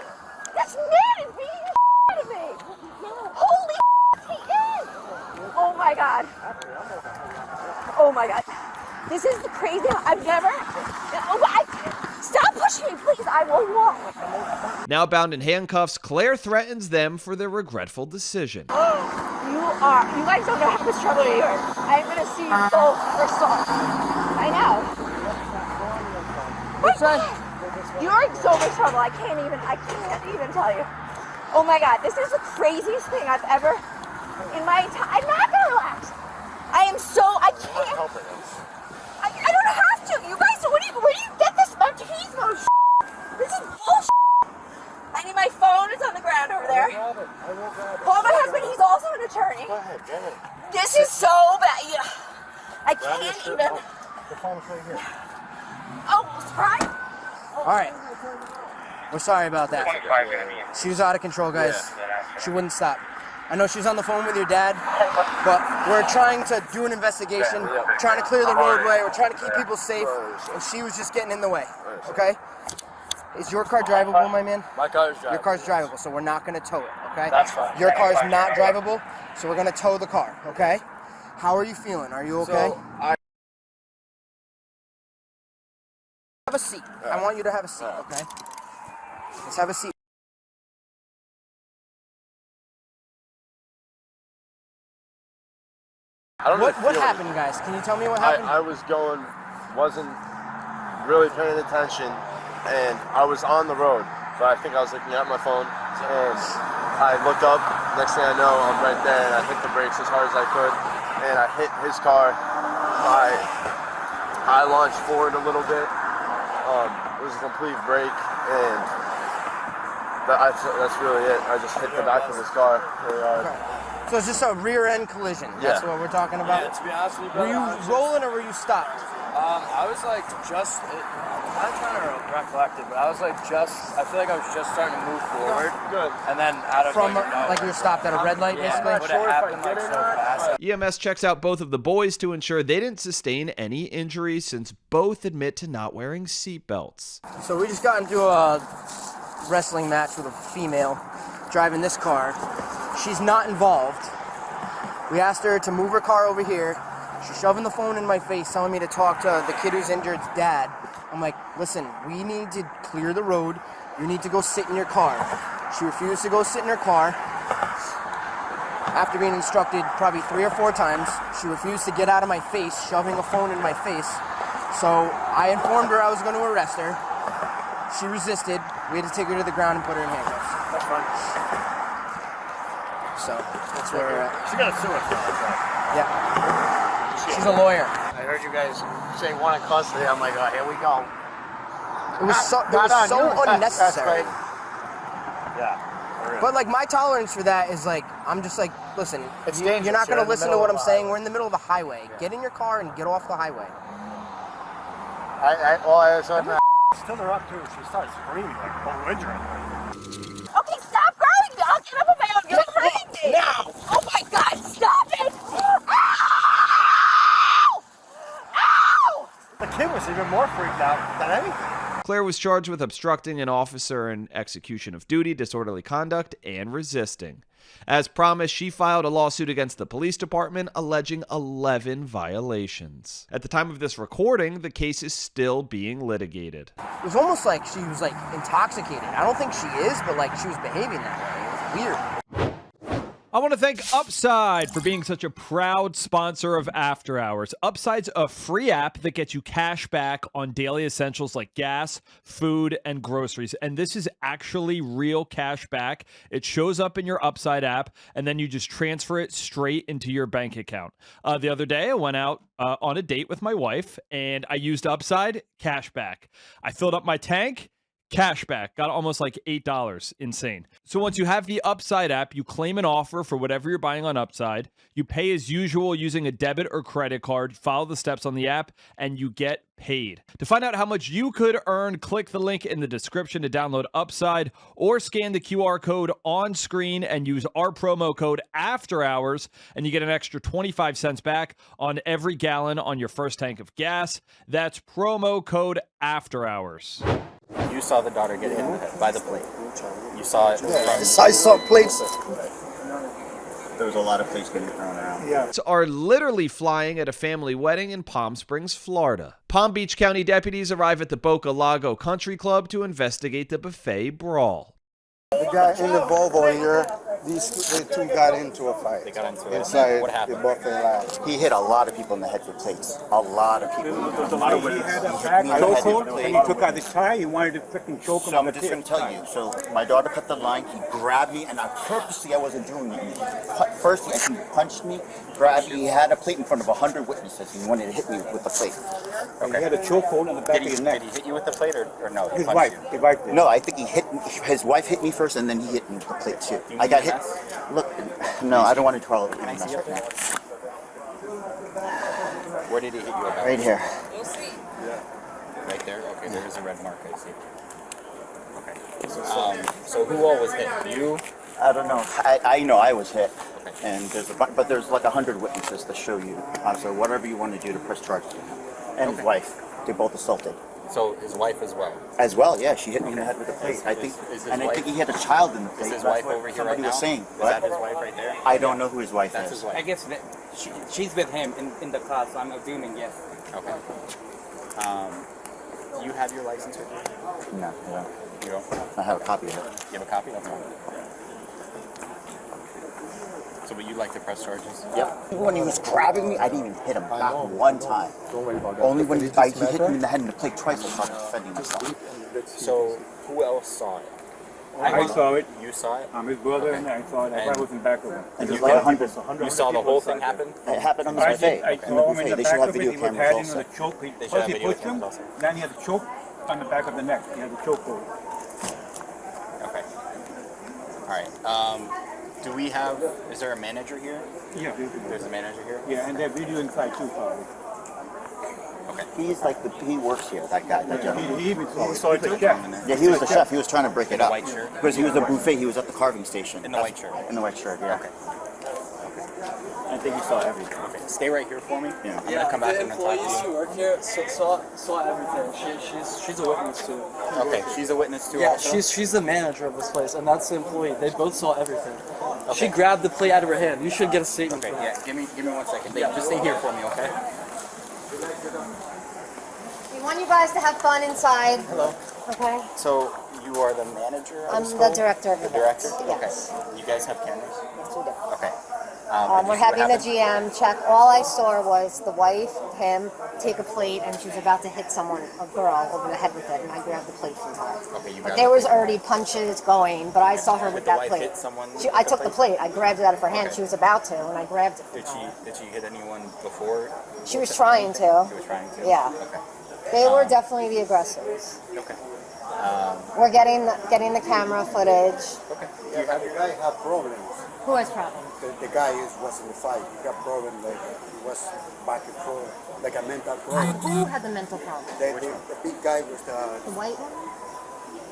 This man is beating the out of me. Holy he is. Oh my God. Oh my God. This is the crazy. I've never. Stop pushing me, please. I will walk. Now bound in handcuffs, Claire threatens them for their regretful decision. You guys don't know how much trouble you are. I'm gonna see you both for assault. I know. What's that? You're in so much trouble. I can't even tell you. Oh my God, this is the craziest thing I've ever in my entire. I'm not gonna relax. I can't. I don't have to. You guys, where do you get this machismo shit? This is bullshit. I need my phone. It's on the ground over there. Call my husband. He's also an attorney. Go ahead, get it. This is so bad. Yeah. I can't even. The phone's right here. Oh, surprise. All right. We're sorry about that. She was out of control, guys. She wouldn't stop. I know she's on the phone with your dad, but we're trying to do an investigation, trying to clear the roadway, we're trying to keep people safe, and she was just getting in the way, okay? Is your car drivable, my man? My car is drivable. Your car's drivable, so we're not going to tow it, okay? That's fine. Your car's not drivable, so we're going to tow the car, okay? How are you feeling? Are you okay? Have a seat. I want you to have a seat, okay? Let's have a seat. What happened, guys? Can you tell me what happened? I wasn't really paying attention, and I was on the road, but I think I was looking at my phone, and I looked up. Next thing I know, I'm right there, and I hit the brakes as hard as I could, and I hit his car. I launched forward a little bit. It was a complete break, and that's really it. I just hit the back of his car really hard. So it's just a rear end collision. That's what we're talking about. Yeah, to be honest with you, Were brother, you rolling or were you stopped? I was like just, I'm trying to recollect it, but I was like I feel like I was just starting to move forward. Good. And then out of Like you were stopped at a red light, basically? But it happened like so fast. EMS checks out both of the boys to ensure they didn't sustain any injuries since both admit to not wearing seatbelts. So we just got into a wrestling match with a female driving this car. She's not involved. We asked her to move her car over here. She's shoving the phone in my face, telling me to talk to the kid who's injured's dad. I'm like, listen, we need to clear the road. You need to go sit in your car. She refused to go sit in her car. After being instructed probably 3 or 4 times, she refused to get out of my face, shoving a phone in my face. So I informed her I was going to arrest her. She resisted. We had to take her to the ground and put her in handcuffs. That's fine. So that's where we're at. She's gonna sue us. Yeah. She's a lawyer. I heard you guys say one in custody. I'm like, oh, here we go. It was so unnecessary. Yeah. But like my tolerance for that is like, I'm just like, listen, you're not going to listen to what I'm saying. We're in the middle of the highway. Yeah. Get in your car and get off the highway. I stood her up too. She started screaming like, oh, injury. Okay, stop growing me. I'll get up on my own. You're hurting me. Now. Oh my God, stop it. Ow! Ow! The kid was even more freaked out than anything. Claire was charged with obstructing an officer in execution of duty, disorderly conduct, and resisting. As promised, she filed a lawsuit against the police department alleging 11 violations. At the time of this recording, the case is still being litigated. It was almost like she was like intoxicated. I don't think she is, but like she was behaving that way. It was weird. I want to thank Upside for being such a proud sponsor of After Hours. Upside's a free app that gets you cash back on daily essentials like gas, food, and groceries. And this is actually real cash back. It shows up in your Upside app, and then you just transfer it straight into your bank account. The other day, I went out on a date with my wife, and I used Upside cash back. I filled up my tank. Cashback, got almost like $8. Insane. So once you have the Upside app, you claim an offer for whatever you're buying on Upside. You pay as usual using a debit or credit card, follow the steps on the app, and you get paid. To find out how much you could earn, click the link in the description to download Upside or scan the QR code on screen and use our promo code AFTERHOURS, and you get an extra 25 cents back on every gallon on your first tank of gas. That's promo code AFTERHOURS. You saw the daughter get hit by the plate. You saw it. I saw plates. There was a lot of plates getting thrown around. Yeah. Are literally flying at a family wedding in Palm Springs, Florida. Palm Beach County deputies arrive at the Boca Lago Country Club to investigate the buffet brawl. The guy in the Volvo here, the two got into a fight. They got into it. Inside What happened? the buffet lounge. He hit a lot of people in the head with plates. A lot of people. There's a lot of women. He had a back chokehold, and he took out his tie. He wanted to freaking choke him. So I'm just going to tell you. So my daughter cut the line. He grabbed me, and I wasn't doing it. First, he punched me, grabbed me. He had a plate in front of 100 witnesses. He wanted to hit me with the plate. Okay. He had a chokehold on the back of his neck. Did he hit you with the plate or no? His wife. His wife did. No, I think he hit me. His wife hit me first, and then he hit me with the plate too. I got hit. Look, no, I don't want to twirl it. Can I see it? Where did he hit you? Right here. Right there? Okay, there is a red mark, I see. Okay. So who all was hit? You? I don't know. I know I was hit. Okay. And but there's like 100 witnesses to show you. So whatever you want to do to press charges. And his wife. They both assaulted. So his wife as well? As well, yeah. She hit me in the head with a plate. I think he had a child in the plate. Is his wife over here right now? Somebody was saying. Is that his wife right there? I don't know who his wife is. His wife. I guess that she's with him in the class, so I'm assuming yes. Okay. Do you have your license with you? No, I don't. You don't? I have a copy of it. You have a copy? That's fine. So would you like to press charges? Yep. When he was grabbing me, I didn't even hit him back one time. Don't worry about that. Only when he hit me in the head and the plate twice, I started defending myself. So who else saw it? I saw it. You saw it? I'm his brother, and I saw it. I was in back of him. And you saw the whole thing happen? It happened on the buffet. I saw him in the back of it. He was having a choke. First he pushed him, then he had a choke on the back of the neck. He had a choke hold. Okay. All right. Do we have? Is there a manager here? Yeah. There's a manager here. Yeah, and they're video inside too, probably. Okay. He's like he works here. That guy, that gentleman. He saw it too. Yeah, he was the chef. He was trying to break it up. white shirt? Because he was a buffet. He was at the carving station. In the white shirt. In the white shirt. Yeah. Okay. I think he saw everything. Okay. Stay right here for me. Yeah. I'm gonna come back The and talk employees to who you. work here saw everything. She's a witness too. Okay. She's a witness too. Yeah, also? she's the manager of this place, and that's the employee. They both saw everything. She grabbed the plate out of her hand. You should get a statement. Okay. for that. Yeah. Give me 1 second. Just stay here for me, okay? We want you guys to have fun inside. Hello. Okay? So you are the manager of I'm the the school? director of the events. director? Yes. Okay. You guys have cameras? Yes, we do. Okay. We're having the GM check. All I saw was the wife, him, take a plate, and she was about to hit someone, a girl, over the head with it, and I grabbed the plate from her. Okay, you But grabbed there the was plate. already punches going, but I saw her with the that wife plate. hit someone with I the took the plate. I grabbed it out of her hand. Okay. She was about to, and I grabbed it. Did she hit anyone before? She was trying to. She was trying to? Yeah. Okay. They were definitely the aggressors. Okay. We're getting the camera footage. Okay. Yeah, but the guy had problems. Who has problems? The guy was in the fight. He got problems, like he was back and forth, like a mental problem. Who had the mental problem? The big guy was The white one?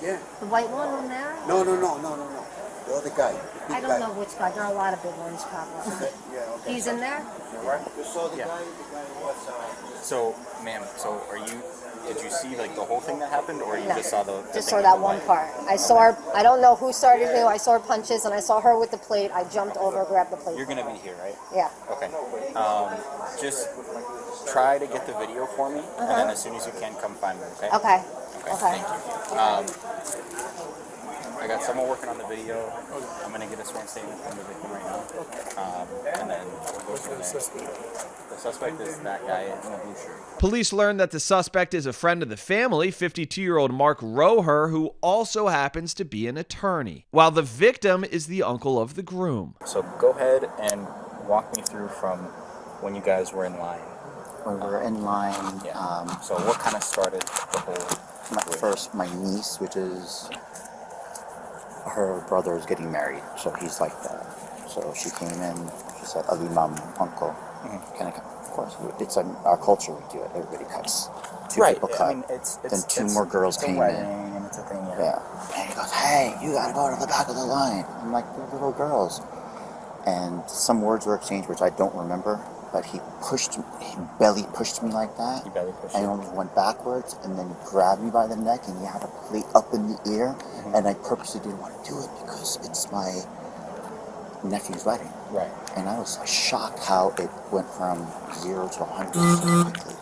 yeah. The white one on there? No. The other guy. The big I don't know which guy. There are a lot of big ones, probably. Yeah, okay. He's in there? You saw the Yeah. guy? The guy was... So, ma'am, did you see like the whole thing that happened, or you No. just saw the Just thing saw with that the one wife? part. I saw her. I don't know who started who. I saw her punches, and I saw her with the plate. I jumped over, grabbed the plate. You're gonna be here, right? Yeah. Okay. Just try to get the video for me, and then as soon as you can, come find me. Okay. Okay. Okay. Thank you. I got someone working on the video. I'm gonna get a sworn statement from the victim right now, and then we'll go from there. The suspect is that guy in the blue shirt. Police learned that the suspect is a friend of the family, 52-year-old Mark Roher, who also happens to be an attorney, while the victim is the uncle of the groom. So go ahead and walk me through from when you guys were in line. When we were in line, So what kind of started the whole? my niece, which is her brother, is getting married, so he's like that. So she came in. She said, "Ali, mom, uncle, can I come?" Of course, it's our culture. We do it. Everybody cuts. Two people cut. I mean, it's then two more girls came in. And it's a thing, Yeah. And he goes, "Hey, you gotta go to the back of the line." I'm like, "They're little girls." And some words were exchanged, which I don't remember. But he belly pushed me like that. He belly pushed I you. almost went backwards, and then he grabbed me by the neck, and he had a plate up in the ear, and I purposely didn't want to do it because it's my nephew's wedding. Right. And I was shocked how it went from 0 to 100 so quickly.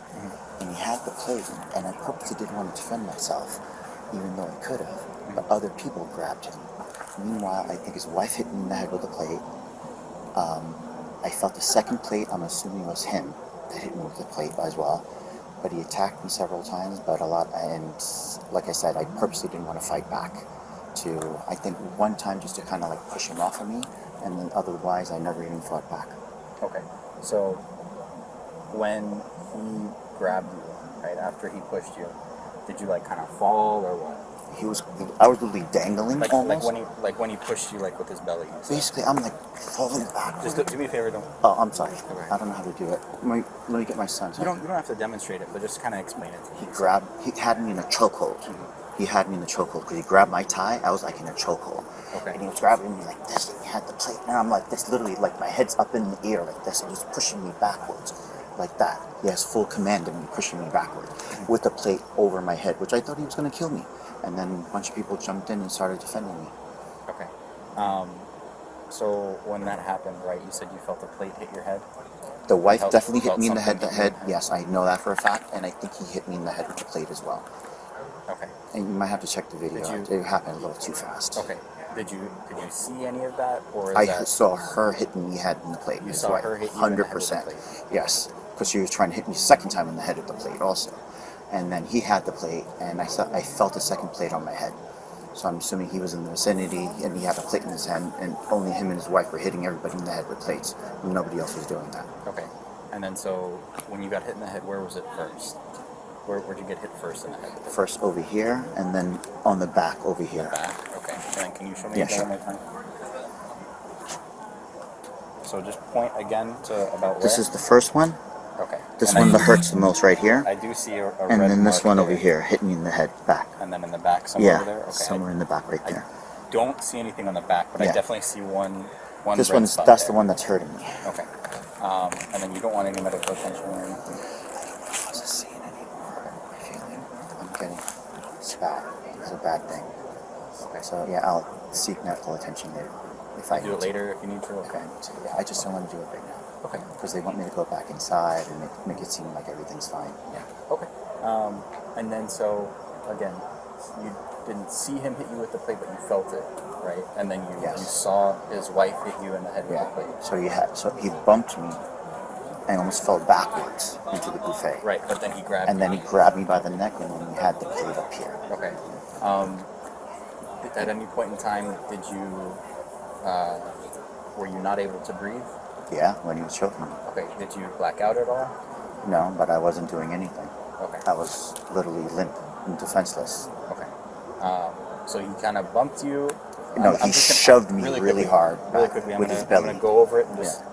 And he had the plate, and I purposely didn't want to defend myself, even though I could have. But other people grabbed him. Meanwhile, I think his wife hit me in the head with a plate. I felt the second plate, I'm assuming it was him that hit me with the plate as well. But he attacked me several times, but a lot, and like I said, I purposely didn't want to fight back. I think one time just to kind of like push him off of me, and then otherwise I never even fought back. Okay. So when he grabbed you, right after he pushed you, did you like kind of fall or what? I was literally dangling almost. Like when he pushed you like with his belly. Basically, I'm like falling back. Just do me a favor, don't. Oh, I'm sorry. I don't know how to do it. Let me get my son. You don't have to demonstrate it, but just kind of explain it to me. He had me in a chokehold. He had me in the chokehold because he grabbed my tie. I was like in a chokehold. Okay. And he was grabbing me like this, and he had the plate, and I'm like this, literally like my head's up in the air like this, and he's pushing me backwards, like that. He has full command of me, pushing me backwards with the plate over my head, which I thought he was going to kill me. And then a bunch of people jumped in and started defending me. Okay. So when that happened, right, you said you felt the plate hit your head? The wife definitely hit me in the head. Yes, I know that for a fact, and I think he hit me in the head with the plate as well. Okay. And you might have to check the video. It happened a little too fast. Okay. Did you see any of that, or saw her hitting me head in the plate. You saw her hit you in the head with the 100%. plate? Yes, because she was trying to hit me second time in the head with the plate also. And then he had the plate, and I felt a second plate on my head. So I'm assuming he was in the vicinity, and he had a plate in his hand, and only him and his wife were hitting everybody in the head with plates. Nobody else was doing that. Okay. And then so when you got hit in the head, where was it first? Where'd you get hit first in the head? First over here, and then on the back over here. The back. Okay. And then can you show me Yeah, that sure. one more time? So just point again to about where. This is the first one. Okay. This And one then that hurts the most right here. I do see a And red then this mark one there. over here, hitting me in the head back. And then in the back somewhere Yeah, over there? Okay. somewhere in the back right there. I don't see anything on the back, but I Yeah. definitely see one This red one's, spot that's there. the one that's hurting me. Okay. And then you don't want any medical attention or anything? I'm just seeing anymore. I feel like I'm getting, it's bad. It's a bad thing. Okay. So yeah, I'll seek medical attention there. If I do it later if you need to? Okay. So, yeah, I just don't want to do it right now. Okay. Because they want me to go back inside and make it seem like everything's fine. Yeah. Okay. And then so, again, you didn't see him hit you with the plate, but you felt it, right? And then you saw his wife hit you in the head with the plate. So he bumped me and almost fell backwards into the buffet. Right, but then he grabbed And then he grabbed me by the neck and then he had the plate up here. Okay. At any point in time, did you, were you not able to breathe? Yeah, when he was choking me. Okay. Did you black out at all? No, but I wasn't doing anything. Okay. I was literally limp and defenseless. Okay. So he kind of bumped you. No, he shoved me really hard Really back quickly, with his I'm belly. gonna go over it and just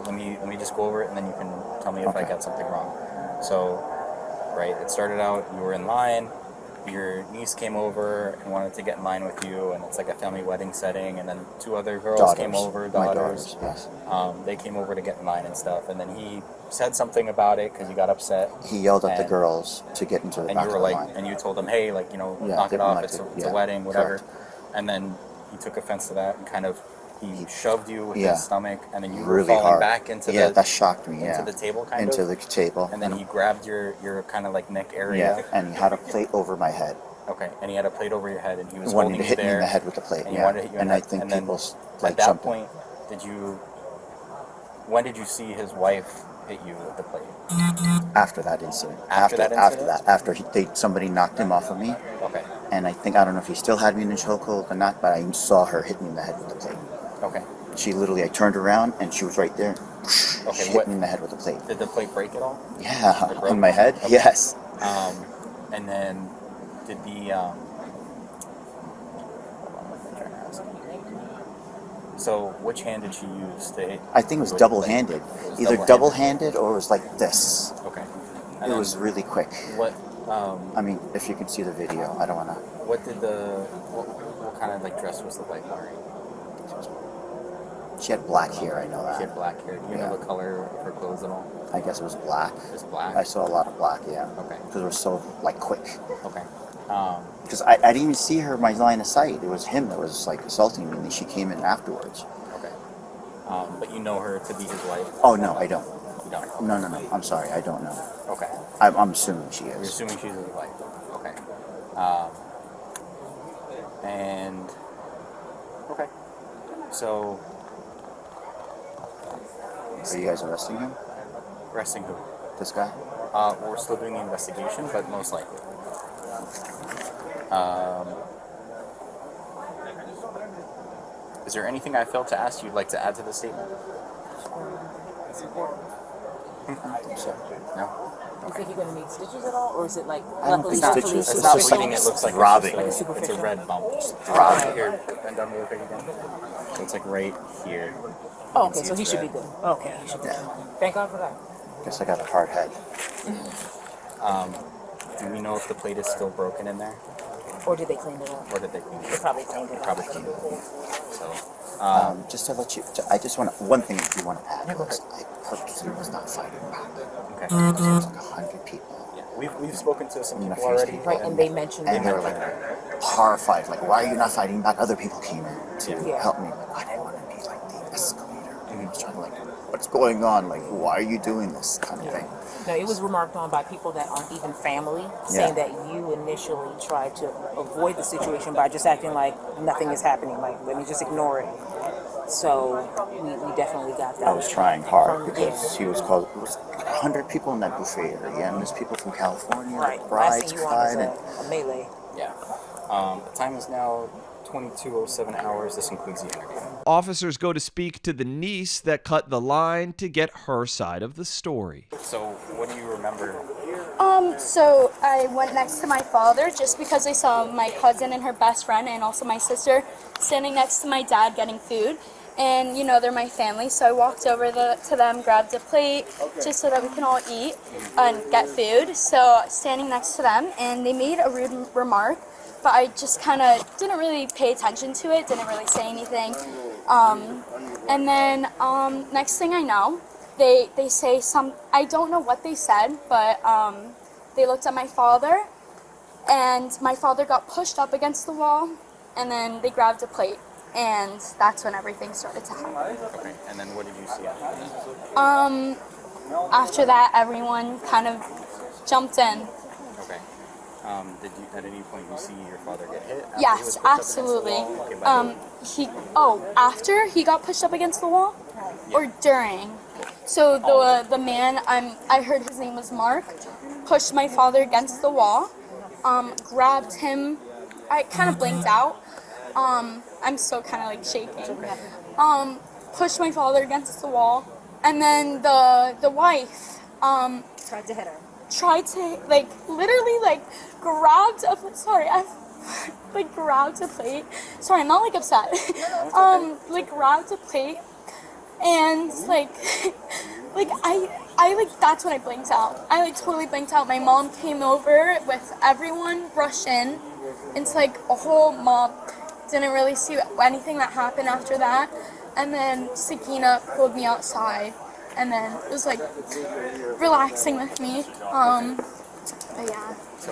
let me just go over it, and then you can tell me if I got something wrong. So, right, it started out you were in line. Your niece came over and wanted to get in line with you, and it's like a family wedding setting. And then two other girls came over, My daughters, yes. They came over to get in line and stuff. And then he said something about it because you got upset. He yelled at the girls to get into the And back you of were the like, line. and you told them, hey, like, Yeah, knock they it don't off. like It's to- a yeah, wedding, whatever. correct. And then he took offense to that and kind of he shoved you with Yeah. his stomach, and then you were Really falling hard. back into Yeah, the that shocked me, into yeah. the table kind Into of the table. And then he grabbed your kind of like neck area. Yeah, and he had a plate over my head. Okay, and he had a plate over your head, and he was Wanted holding to you hit me there. in the head with the plate, And he yeah. wanted to hit you in And the I head. think And then people, like, at that jumped. point, when did you see his wife hit you with the plate? After that incident. After that incident? After somebody knocked him off of me. Okay. And I don't know if he still had me in a chokehold or not, but I saw her hit me in the head with the plate. Okay. She literally, I turned around and she was right there. Okay, She hit me in the head with the plate. Did the plate break at all? Yeah, It broke? in my head, Okay. yes. And then did the so which hand did she use to hit? I think it was double-handed. Either double-handed or it was like this. Okay. It was really quick. What? I mean, if you can see the video, I don't want to. What did what kind of like dress was the wife wearing? She had black hair, I know that. She had black hair. Do you know the color of her clothes at all? I guess it was black. It's black? I saw a lot of black, yeah. Okay. Because it was so, like, quick. Okay. Because I didn't even see her in my line of sight. It was him that was, like, assaulting me, and then she came in afterwards. Okay. But you know her to be his wife? Oh, no, I don't. You don't? No. I'm sorry, I don't know. Okay. I'm assuming she is. You're assuming she's his wife. Okay. And okay. So Are you guys arresting him? arresting who? This guy? We're still doing the investigation, but most likely. Is there anything I failed to ask you'd like to add to the statement? I think so. No? You think you're going to need stitches at all, or is it like I don't luckily think superficial? stitches. It's not bleeding, it looks like throbbing. it's, just Like it's a red bump. throbbing. Here, bend down real quick again. So it's like right here. Oh, okay, so he should be good. Okay, he should be good. Thank God for that. Guess I got a hard head. Do we know if the plate is still broken in there? Or did they clean it up? Or did they clean it They probably cleaned it up. Probably cleaned it up. So, Just to let you, I just want to, one thing if you want to add was I purposely was not fighting back. Okay. Because there was like 100 people. Yeah, we've spoken to some in the people already. Facebook, Right, and they mentioned and they were like horrified, like, why are you not fighting back? Other people came in to help me. Like, I didn't want to be like the escalator. And I was trying to like, what's going on? Like, why are you doing this kind of thing? No, it was remarked on by people that aren't even family, saying that you initially tried to avoid the situation by just acting like nothing is happening, like, let me just ignore it. So, we definitely got that. I was trying hard because he was called, it was 100 people in that buffet area, and there's people from California, Right. like I brides, seen you on cried, a melee. Yeah. The time is now 22:07 hours. This includes the interview. Officers go to speak to the niece that cut the line to get her side of the story. So, what do you remember? So I went next to my father just because I saw my cousin and her best friend and also my sister standing next to my dad getting food. and you know they're my family, so I walked over to them, grabbed a plate just so that we can all eat and get food. So standing next to them, and they made a rude remark, but I just kind of didn't really pay attention to it, didn't really say anything. And then next thing I know, they say I don't know what they said, but they looked at my father, and my father got pushed up against the wall, and then they grabbed a plate, and that's when everything started to happen. Okay, and then what did you see after that? After that, everyone kind of jumped in. Okay. Did you at any point you see your father get hit? Yes, absolutely. After he got pushed up against the wall, or during? So the man, I heard his name was Mark, pushed my father against the wall, grabbed him. I kind of blinked out. I'm still kind of like shaking. Pushed my father against the wall, and then the wife Tried to hit her. tried to literally grabbed a grabbed a plate. Sorry, I'm not upset. Grabbed a plate, and I that's when I blinked out. I totally blinked out. My mom came over with everyone, rushed in. It's a whole mob. Didn't really see anything that happened after that. And then Sakina pulled me outside, and then it was relaxing with me. But yeah. So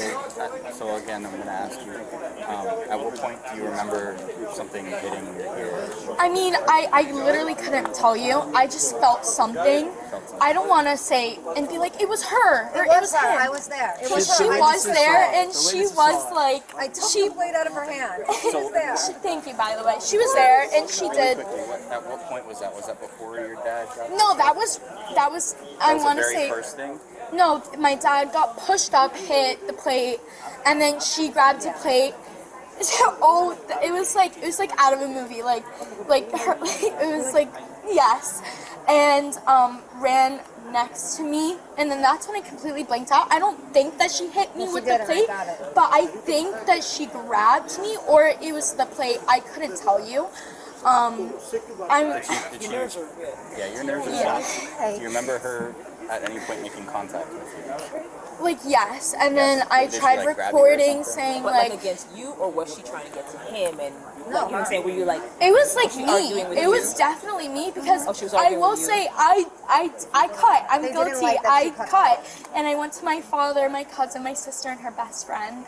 again, I'm going to ask you, at what point do you remember something hitting your ear? I mean, I literally couldn't tell you. I just felt something. I don't want to say and be like, it was her or it was him. I was there. It But was she her. was there, and she was I took the plate out of her hand. She was there. Thank you, by the way. She was there, and she did. At what point was that? Was that before your dad got No, that was. I want to the very say. first thing? No, my dad got pushed up, hit the plate, and then she grabbed a plate. It was out of a movie, it was yes, and ran next to me, and then that's when I completely blanked out. I don't think that she hit me with the plate, but I think that she grabbed me, or it was the plate. I couldn't tell you. Did she, yeah, your nerves are shot. Do you remember her at any point making contact with you? Yes, and then I tried recording, saying But against you, or was she trying to get to him? And you know what I'm saying? Were you It was me. It was definitely me, because she was I arguing will with you. say I cut. I'm They didn't guilty. like that I you cut. cut, and I went to my father, my cousin, my sister, and her best friend,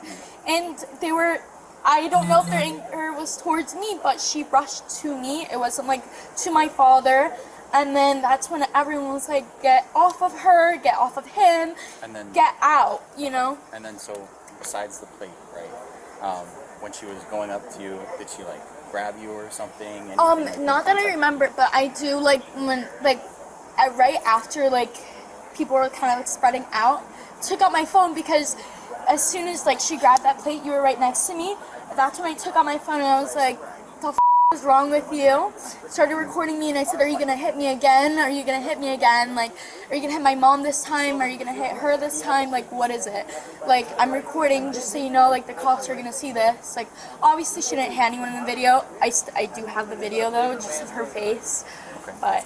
and they were. I don't know if their anger was towards me, but she rushed to me. It wasn't to my father. And then that's when everyone was get off of her, get off of him, and then get out, you know? And then so, besides the plate, right, when she was going up to you, did she grab you or something? Not that I remember, but I do when, right after people were kind of spreading out, took out my phone, because as soon as she grabbed that plate, you were right next to me. That's when I took out my phone, and I was like, is wrong with you? Started recording me, and I said, are you gonna hit me again? Are you gonna hit me again? Are you gonna hit my mom this time? Are you gonna hit her this time? What is it? I'm recording, just so you know, the cops are gonna see this. Obviously she didn't hit anyone in the video. I do have the video though, just of her face. Okay. But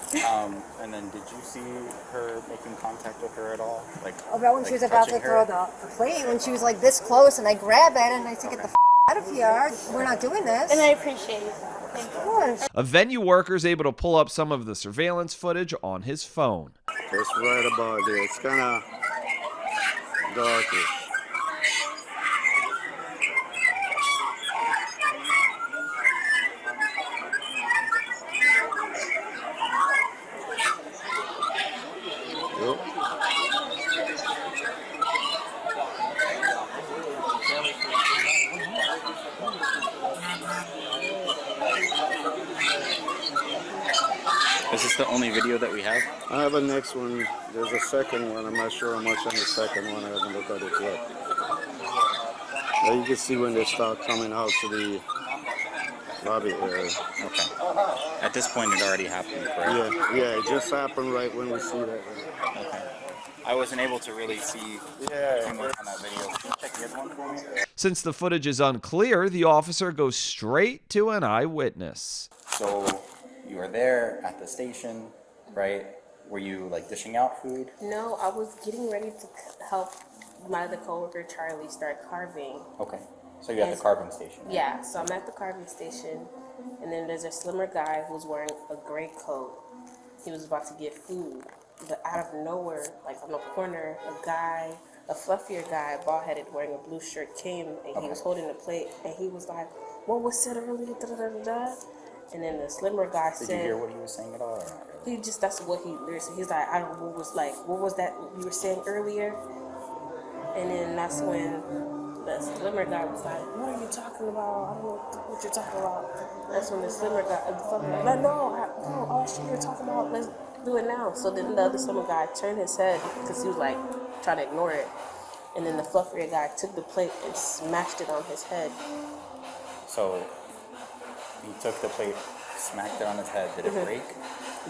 and then did you see her making contact with her at all? About when she was about to throw the plate, when she was this close, and I grabbed it, and I said, get the out of here. We're not doing this. And I appreciate it. A venue worker is able to pull up some of the surveillance footage on his phone. It's right about there. It's kind of darkish. Is this the only video that we have? I have a next one. There's a second one. I'm not sure how much on the second one. I haven't looked at it yet. But you can see when they start coming out to the lobby area. Okay. At this point, it already happened, correct? Yeah, it just happened right when we see that. Okay. I wasn't able to really see too much on that video. Can you check the other one for me? Since the footage is unclear, the officer goes straight to an eyewitness. So, you were there at the station, right? Were you like dishing out food? No, I was getting ready to help my other coworker Charlie start carving. Okay. So you're at the carving station. Right? Yeah, so I'm at the carving station, and then there's a slimmer guy who's wearing a gray coat. He was about to get food, but out of nowhere, like on the corner, a fluffier guy, bald-headed, wearing a blue shirt came, and he was holding the plate, and he was like, "What was said earlier?" Da, da, da, da, da. And then the slimmer guy said, "Did you hear what he was saying at all?" Or not really? That's what he listened. He's like, what was that you were saying earlier? And then that's when the slimmer guy was like, "What are you talking about? I don't know what you're talking about." That's when the slimmer guy, like, no, oh shit, you're talking about, let's do it now. So then the other slimmer guy turned his head because he was like trying to ignore it. And then the fluffier guy took the plate and smashed it on his head. So he took the plate, smacked it on his head. Did it break?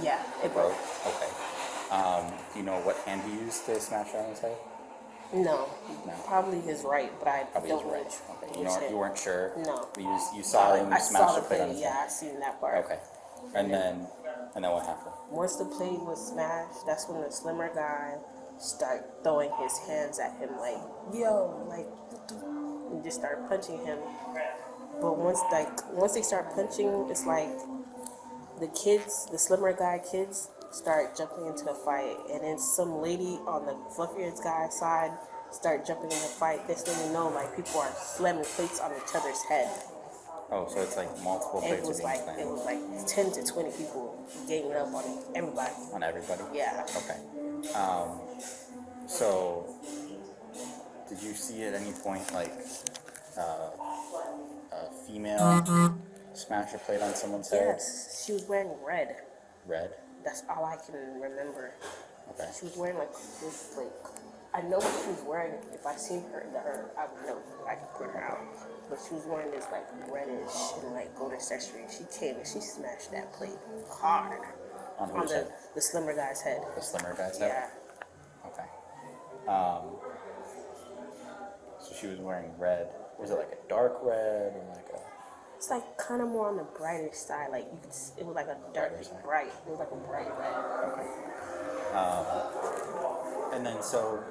Yeah, it broke. Okay. Do you know what hand he used to smash it on his head? No, probably his right, but I Probably don't his right. know. Okay. You weren't sure? No. You saw him smash the plate on his head? Yeah, I seen that part. Okay. And then what happened? Once the plate was smashed, that's when the slimmer guy started throwing his hands at him like, yo, like, and just started punching him. But once they start punching, it's like the slimmer guy kids start jumping into the fight, and then some lady on the fluffier guy's side start jumping in the fight. This thing, you know, like people are slamming plates on each other's head. Oh, so it's like multiple plates. It was like 10 to 20 people ganging up on everybody. On everybody? Yeah. Okay. So did you see at any point like a female smash a plate on someone's head? Yes, she was wearing red. Red? That's all I can remember. Okay. She was wearing like this, like, I know what she was wearing. If I seen her, I would know. I could put her out. But she was wearing this like reddish and like gold accessory. She came and she smashed that plate hard on the slimmer guy's head. The slimmer guy's head? Yeah. Okay. So she was wearing red. Was it like a dark red or like a? It's like kind of more on the brighter side. Like you could, it was like a dark, bright. It was like a bright red. Okay. And then so,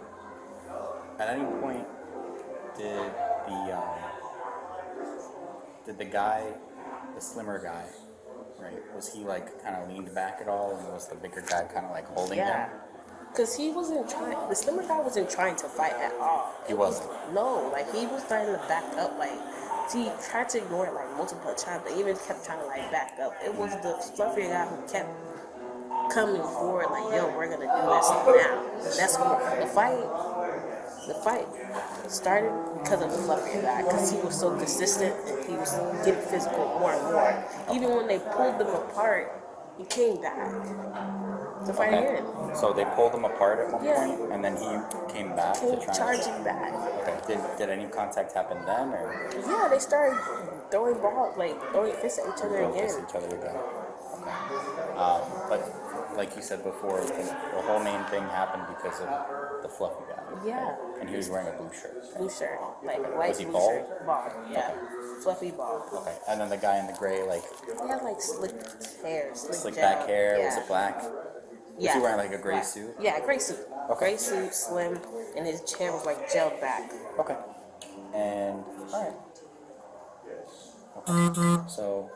at any point, did the guy, the slimmer guy, right? Was he like kind of leaned back at all, and was the bigger guy kind of like holding him? Because he wasn't trying. The slimmer guy wasn't trying to fight at all. He wasn't. No, like he was trying to back up. Like he tried to ignore it like multiple times. They even kept trying to like back up. It was the fluffier guy who kept coming forward. Like, yo, we're gonna do this now. That's when the fight started because of the fluffier guy. Because he was so consistent and he was getting physical more and more. Even when they pulled them apart, he came back to fight again. So they pulled him apart at one point, and then he came back to try charging back. Okay. Did any contact happen then, or? Yeah, they started throwing balls, like throwing fists at each other again. Okay. But like you said before, the whole main thing happened because of the fluffy guy. Yeah. And he was wearing a blue shirt. Blue shirt, like a white Was he blue bald? shirt. Bald, yeah. Okay. Fluffy bald. Okay. And then the guy in the gray, like. He had like slick hair, Slick gel. back hair. Yeah. Was it black? Yeah. Was he wearing like a gray suit? Yeah, gray suit. Okay. Gray suit, slim, and his hair was like gelled back. Okay. And all right. Okay. So,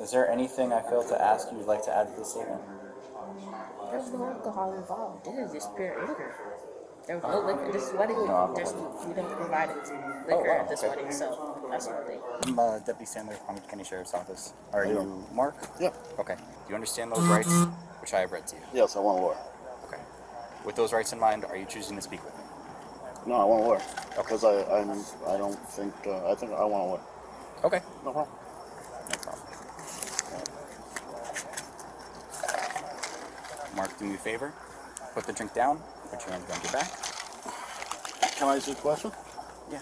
is there anything I failed to ask you'd like to add to the statement? There was no alcohol involved. This is just pure anger. There was no liquor. This wedding, we didn't provide liquor at this wedding, so that's one thing. I'm Deputy Sandler, Palm Beach County Sheriff's Office. Are you Mark? Yep. Okay. Do you understand those rights, which I have read to you? Yes, I want a lawyer. Okay. With those rights in mind, are you choosing to speak with me? No, I want a lawyer. Because I don't think, I think I want a lawyer. Okay. No problem. No problem. Mark, do me a favor. Put the drink down. Put your hands behind your back. Can I ask you a question? Yeah.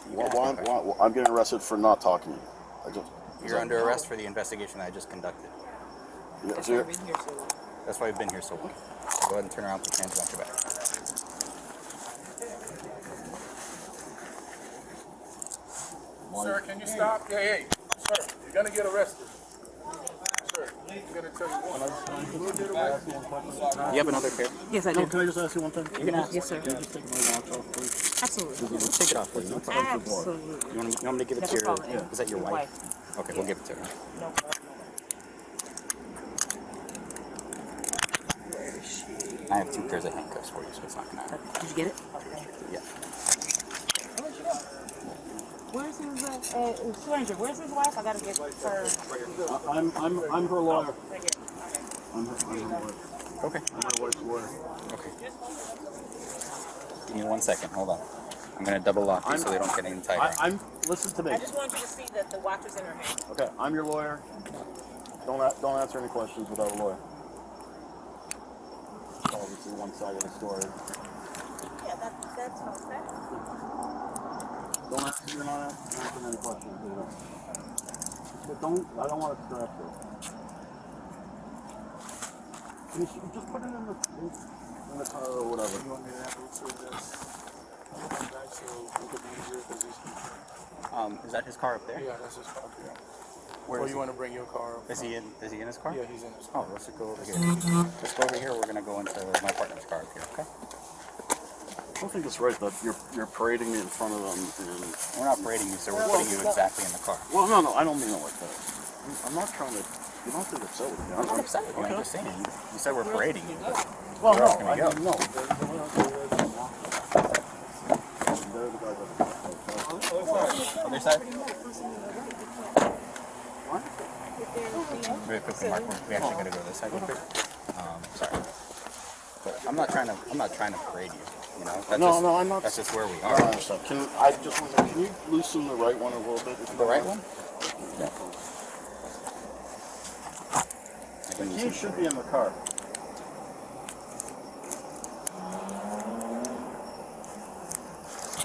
I'm getting arrested for not talking to you. You're under arrest for the investigation that I just conducted. Yeah, That's why we've been here so long. That's why I've been here so long. Go ahead and turn around, put your hands behind your back. Sir, can you stop? Hey, sir, you're gonna get arrested. You have another pair? Yes, I do. Can I just ask you one thing? You can ask. Yes, sir. Can you just take my watch off, please? Absolutely. We'll take it off for you. No problem. Absolutely. You want me to give it to Never your? call it. Is that your wife? Okay, we'll give it to her. No problem. I have 2 pairs of handcuffs for you, so it's not gonna hurt. Did you get it? Yeah. Where's his stranger? Where's his wife? I gotta get her. I'm her lawyer. Right here. I'm her lawyer. Okay. I'm my wife's lawyer. Okay. Give me 1 second. Hold on. I'm gonna double lock you so they don't get any tighter. Listen to me. I just want you to see that the watch is in her hand. Okay, I'm your lawyer. Don't answer any questions without a lawyer. It's obviously one side of the story. Yeah, that's not fair. Don't answer. You're not answering any questions. But I don't want to distract you. You should just put it in the car or whatever. You want me to have Root through this? Back so we could be easier because he's. Is that his car up there? Yeah, that's his car. Yeah. Where Or is you he? want to bring your car up? Is he in his car? Yeah, he's in his car. Oh, let's go over here. Just go over here. We're gonna go into my partner's car up here. Okay. I don't think it's right that you're parading me in front of them. And We're not parading you, sir. We're putting you exactly in the car. Well, no, I don't mean it like that. I'm not trying to. You don't have to get upset with me. I'm not upset with you. I'm just saying. You said we're parading you. Well, Where else can we go? no. Other side? Very quickly, Mark. We actually gotta go this side real quick. Sorry. But I'm not trying to parade you. You know? That's No, I'm not. That's just where we I are. understand. Can you loosen the right one a little bit? The right one? Yeah. The key should be in the car.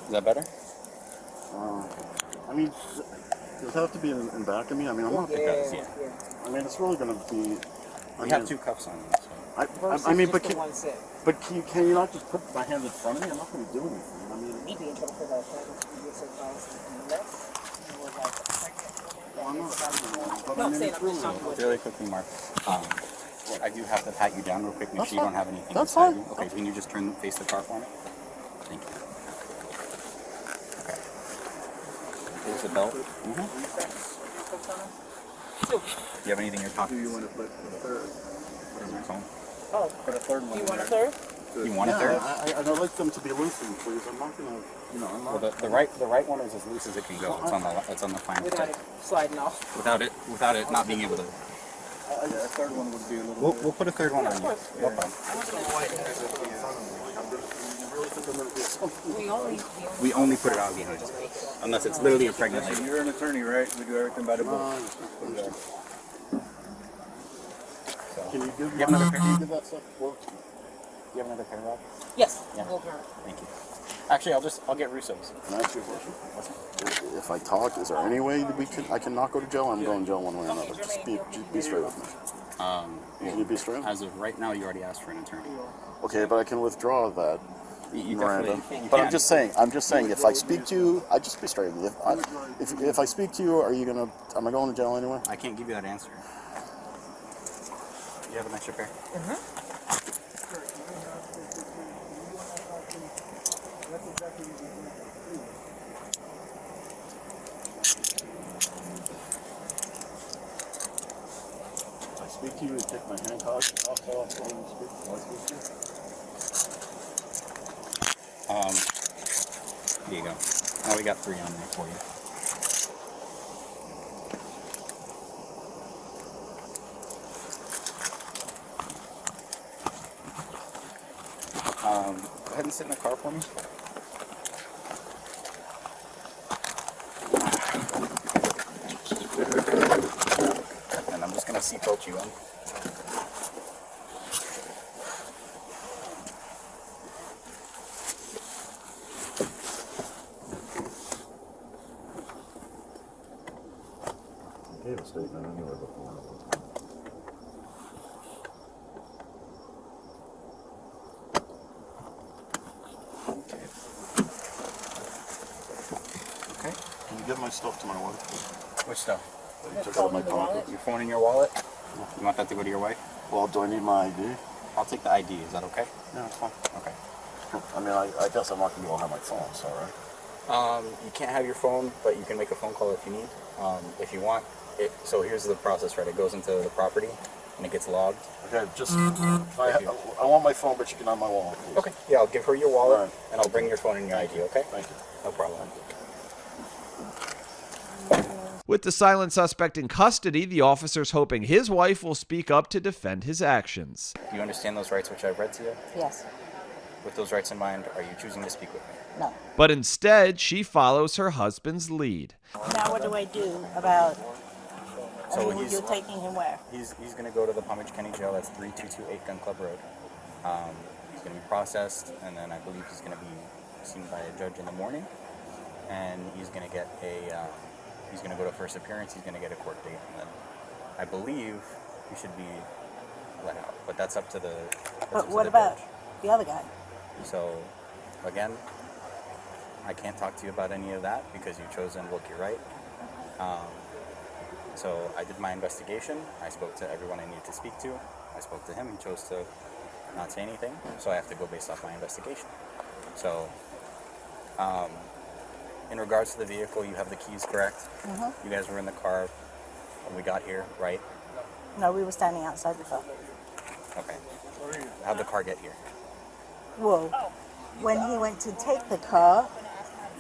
Is that better? I mean, does it have to be in back of me? I mean, I'm not. Yeah. I mean, it's really going to be. We have 2 cuffs on you. So. I mean, but can you not just put my hand in front of me? I'm not going to do anything. I mean, Really quickly, Mark. I do have to pat you down real quick. Make sure you don't have anything. That's beside fine. you. Okay, can you just face the car for me? Thank you. Okay. Here's the belt. Do you have anything in your pocket? Do you want to put the third? What is your phone? Oh, put a third one. You want a third? You want a third? I'd like them to be loosened, please. I'm not going to, I'm not. Well, the right one is as loose as it can go. It's on the fine Without tip. it sliding off. Without it not being able to. A third one would be a little. We'll put a third one on you. No problem. We only put it on behind us, unless it's literally a pregnant lady. You're an attorney, right? We do everything by the book. Can you give You have another pair? Can you give that stuff work? Do you have another pair, Rob? Yes. Yeah. Thank you. Actually, I'll get Russo's. Can I ask you a question? If I talk, is there any way that I can not go to jail? I'm going to jail one way or another. Just be straight with me. Can you be straight? As of right now, you already asked for an attorney. Okay, but I can withdraw that. You Miranda. definitely But can. I'm just saying, if I speak to you, I just be straight with you. If I speak to you, am I going to jail anyway? I can't give you that answer. You have an extra pair? If I speak to you, take my handcuffs off while you speak. While I speak to you. Here you go. Now we got 3 on there for you. Go ahead and sit in the car for me. And I'm just going to seatbelt you in. I gave a statement anyway before. Okay. Can you give my stuff to my wife? Which stuff? That you took out of my pocket. Your phone in your wallet? You want that to go to your wife? Well, do I need my ID? I'll take the ID. Is that okay? Yeah, it's fine. Okay. I mean, I guess I'm not going to be able to have my phone, so, right? You can't have your phone, but you can make a phone call if you need. If you want it. So here's the process, right? It goes into the property and it gets logged. Okay, just I want my phone, but you can have my wallet, please. Okay. Yeah, I'll give her your wallet and I'll bring your phone and your ID. Okay? Thank you. No problem. With the silent suspect in custody, the officer's hoping his wife will speak up to defend his actions. Do you understand those rights which I've read to you? Yes. With those rights in mind, are you choosing to speak with me? No. But instead, she follows her husband's lead. Now what do I do about, So you're taking him where? He's going to go to the Palm Beach County Jail. That's 3228 Gun Club Road. He's going to be processed, and then I believe he's going to be seen by a judge in the morning. And he's going to get he's going to go to first appearance. He's going to get a court date, and then I believe he should be let out. But that's up to the. But what about the other guy? So, again, I can't talk to you about any of that because you've chosen to look your right. So I did my investigation. I spoke to everyone I needed to speak to. I spoke to him. He chose to not say anything. So I have to go based off my investigation. So, in regards to the vehicle, you have the keys, correct? Mm-hmm. You guys were in the car when we got here, right? No, we were standing outside the car. Okay. How'd the car get here? Well, when he went to take the car,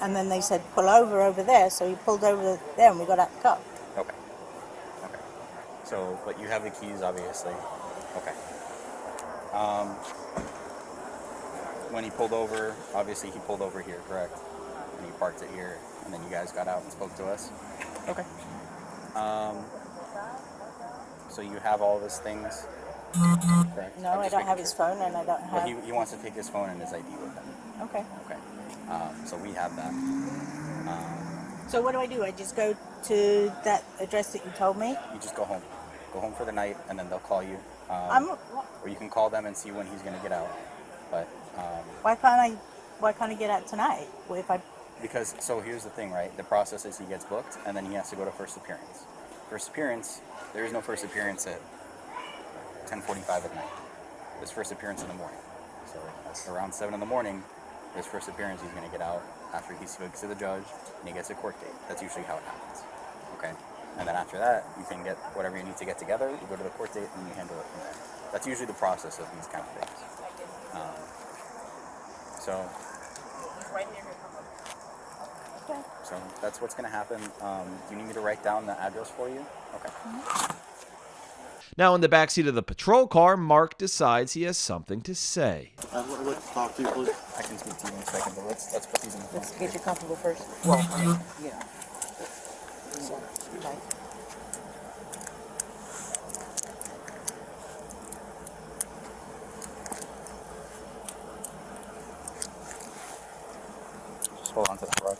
and then they said, pull over there, so he pulled over there and we got out the car. Okay. Okay. So, but you have the keys, obviously. Okay. When he pulled over, obviously he pulled over here, correct? And he parked it here, and then you guys got out and spoke to us? Okay. So you have all of his things, correct? No, I don't have his phone, and I don't have... Well, he wants to take his phone and his ID with him. Okay. Okay. So we have that. So what do? I just go to that address that you told me? You just go home. Go home for the night, and then they'll call you. Or you can call them and see when he's going to get out. But why can't I get out tonight? Well, if I... Because, so here's the thing, right? The process is he gets booked, and then he has to go to first appearance. First appearance, there is no first appearance at 10:45 at night. There's first appearance in the morning. So around 7 in the morning, his first appearance, he's going to get out after he speaks to the judge, and he gets a court date. That's usually how it happens. Okay? And then after that, you can get whatever you need to get together, you go to the court date, and you handle it from there. That's usually the process of these kind of things. So that's what's going to happen. Do you need me to write down the address for you? Okay. Now in the backseat of the patrol car, Mark decides he has something to say. I would like to talk to you, please. I can speak to you in a second, but let's put these in the phone. Let's get you comfortable first. Well, yeah. Just hold on to that rug.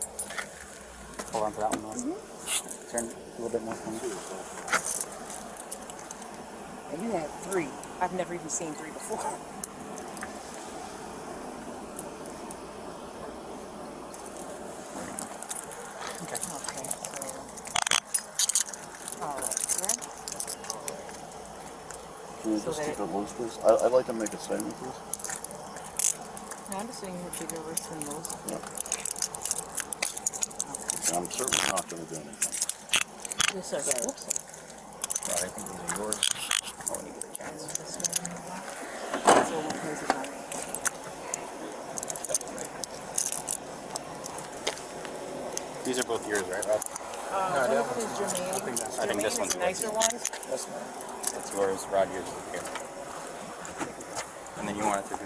Hold on to that one. Turn a little bit more for me. And you had 3. I've never even seen 3 before. Okay. All right. Can you just keep it loose, please? I'd like to make a statement, please. Now I'm just saying you keep your wrists and those. Yeah. I'm certainly not going to do anything. Yes, sir. Whoops. I think these are yours. Oh, when you get a chance. That's all one place is not. These are both yours, right, Rob? I think this one's nicer ones. This one. That's yours, Rod. Yours is here. And then you wanted to do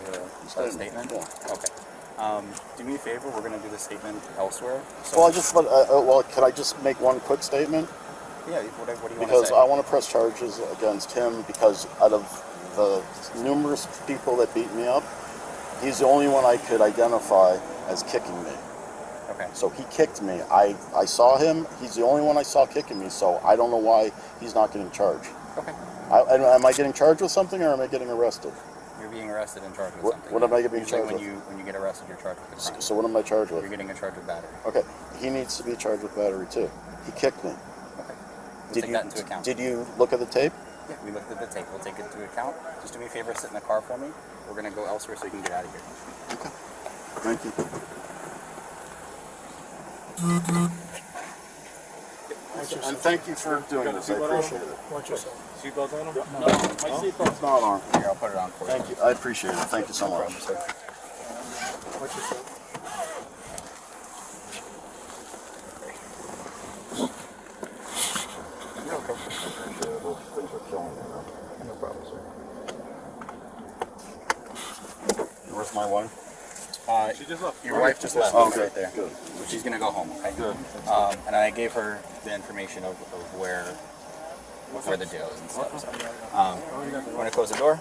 a statement? Yeah. Okay. Do me a favor. We're going to do the statement elsewhere. So Well, could I just make one quick statement? Yeah. What do you want to say? Because I want to press charges against him because out of the numerous people that beat me up, he's the only one I could identify as kicking me. Okay. So he kicked me. I saw him. He's the only one I saw kicking me. So I don't know why he's not getting charged. Okay. Am I getting charged with something or am I getting arrested? You're being arrested and charged with something. What am I being Usually charged with? when you get arrested, you're charged with a crime. So what am I charged with? You're getting a charge of battery. Okay. He needs to be charged with battery too. He kicked me. Okay. We'll take that into account. Did you look at the tape? Yeah, we looked at the tape. We'll take it into account. Just do me a favor, sit in the car for me. We're going to go elsewhere so you can get out of here. Okay. Thank you. And thank you for doing this. I appreciate it. Watch yourself. Seatbelt on him? No. My seatbelt's not on. Here, I'll put it on for you. Thank you. I appreciate it. Thank you so much. Watch yourself. You're okay. Things are killing me. No problem, sir. Where's my wife? She just left. Your wife just left. Oh, She's okay. right there. Good. She's going to go home, okay? Good. And I gave her the information of where the jail is and stuff. So, want to close the door?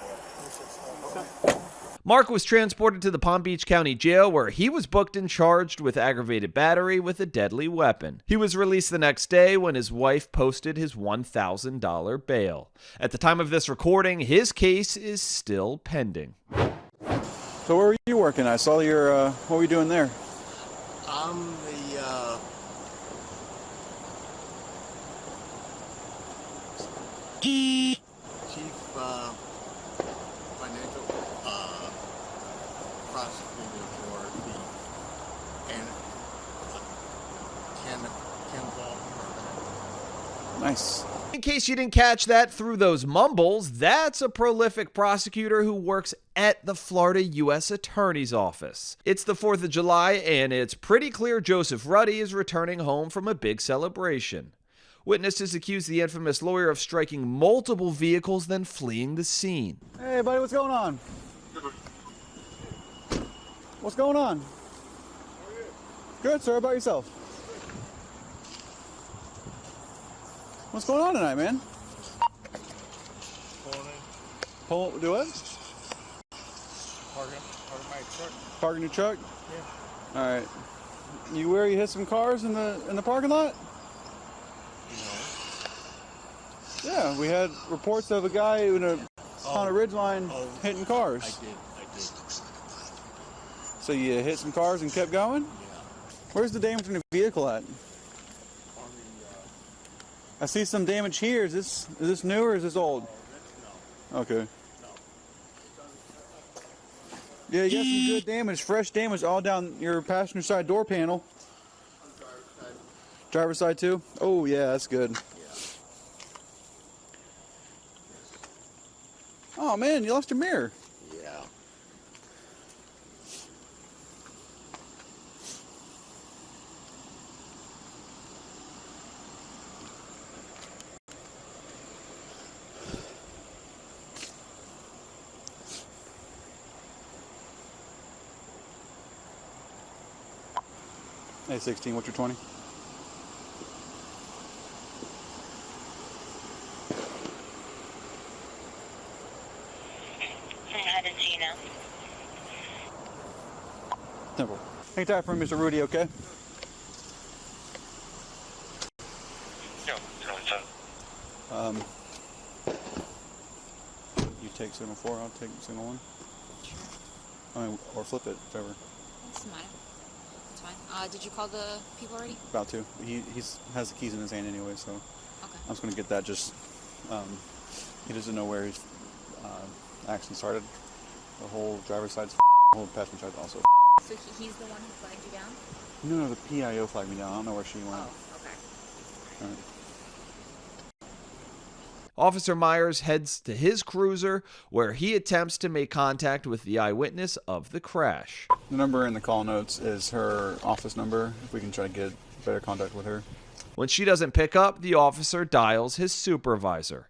Mark was transported to the Palm Beach County Jail, where he was booked and charged with aggravated battery with a deadly weapon. He was released the next day when his wife posted his $1,000 bail. At the time of this recording, his case is still pending. So where were you working? I saw your, what were you doing there? I'm the chief financial prosecutor for the Ken Ball murder. Nice. In case you didn't catch that through those mumbles, that's a prolific prosecutor who works at the Florida U.S. Attorney's Office. It's the 4th of July, and it's pretty clear Joseph Ruddy is returning home from a big celebration. Witnesses accuse the infamous lawyer of striking multiple vehicles, then fleeing the scene. Hey, buddy, what's going on? What's going on? Good, sir. How about yourself? What's going on tonight, man? Pull, do what? Parking my truck. Parking your truck? Yeah. All right. You where you hit some cars in the parking lot? No. Yeah, we had reports of a guy on a ridgeline hitting cars. I did. So you hit some cars and kept going? Yeah. Where's the damage in the vehicle at? I see some damage here. Is this new or is this old? No. Okay. Yeah, you got some good damage, fresh damage all down your passenger side door panel. Driver's side too? Oh yeah, that's good. Oh man, you lost your mirror. Yeah. Hey, 16, what's your 20? Simple. Hang tight for me, Mr. Rudy, okay? You take signal 4, I'll take signal 1. I mean, or flip it, whichever. It's mine. It's fine. Did you call the people already? About to. He has the keys in his hand anyway, so Okay. I'm just going to get that. Just he doesn't know where his accident started. The whole driver's side's the whole passenger side's also. So he's the one who flagged you down? No, the PIO flagged me down. I don't know where she went. Oh, okay. All right. Officer Myers heads to his cruiser, where he attempts to make contact with the eyewitness of the crash. The number in the call notes is her office number, if we can try to get better contact with her. When she doesn't pick up, the officer dials his supervisor.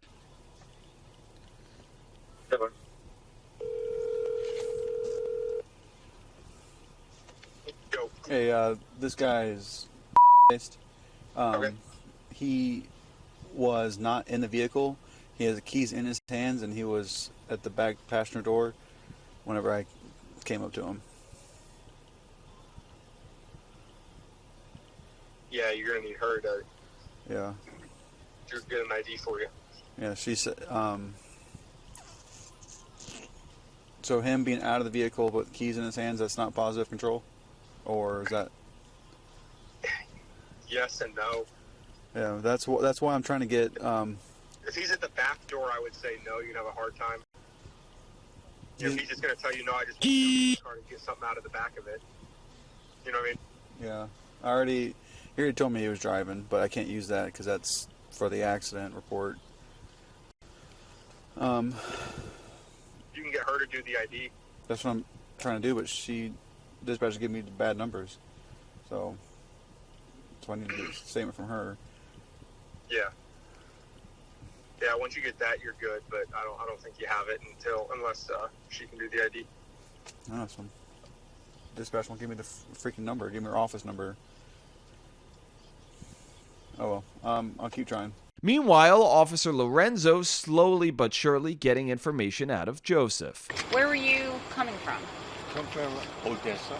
Hey, this guy is based. He was not in the vehicle. He has the keys in his hands, and he was at the back passenger door whenever I came up to him. Yeah, you're gonna need her to Yeah. get an ID for you. Yeah, she said, so him being out of the vehicle with keys in his hands, that's not positive control? Or is that? Yes and no. Yeah, that's why I'm trying to get If he's at the back door, I would say no. You'd have a hard time. If he's just going to tell you no, I just want to the car to get something out of the back of it. You know what I mean? Yeah. He already told me he was driving, but I can't use that because that's for the accident report. You can get her to do the ID. That's what I'm trying to do, but dispatcher gave me the bad numbers. So I need to get a statement from her. Yeah. Yeah, once you get that, you're good, but I don't think you have it unless she can do the ID. Awesome. Dispatch won't give me the freaking number. Give me her office number. Oh well. I'll keep trying. Meanwhile, Officer Lorenzo slowly but surely getting information out of Joseph. Where were you coming from? Come from Odessa.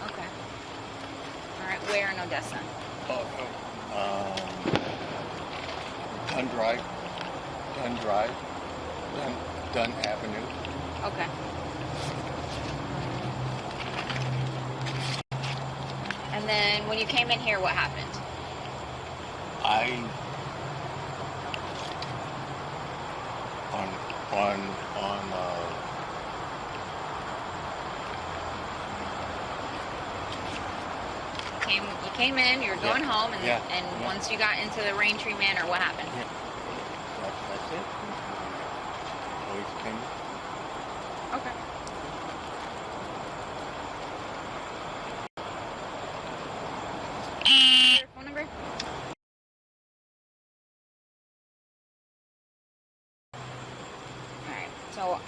Okay. All right, where in Odessa? Dunn Avenue. Okay. And then when you came in here, what happened? You came in, you were going home, and once you got into the Raintree Manor, what happened? Yeah. That's it. Police came. Okay. Your phone number? Alright, so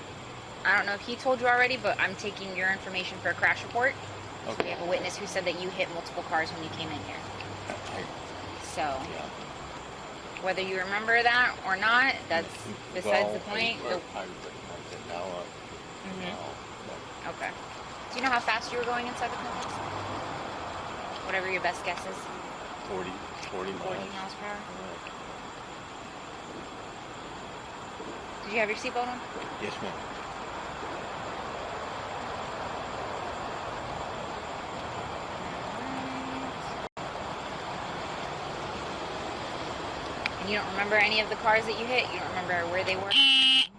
I don't know if he told you already, but I'm taking your information for a crash report. Okay. So we have a witness who said that you hit multiple cars when you came in here. Okay. So, whether you remember that or not, that's besides the point. Okay. Do you know how fast you were going inside the complex? Whatever your best guess is. 40 miles. 40 miles per hour? Did you have your seatbelt on? Yes, ma'am. And you don't remember any of the cars that you hit? You don't remember where they were? Okay.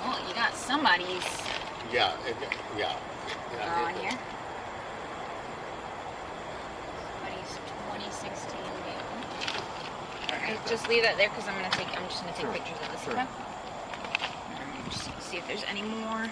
Oh, you got somebody's. Yeah. On here. Somebody's 2016 vehicle. Alright, just leave that there because I'm just gonna take pictures of this, okay? Just gonna see if there's any more.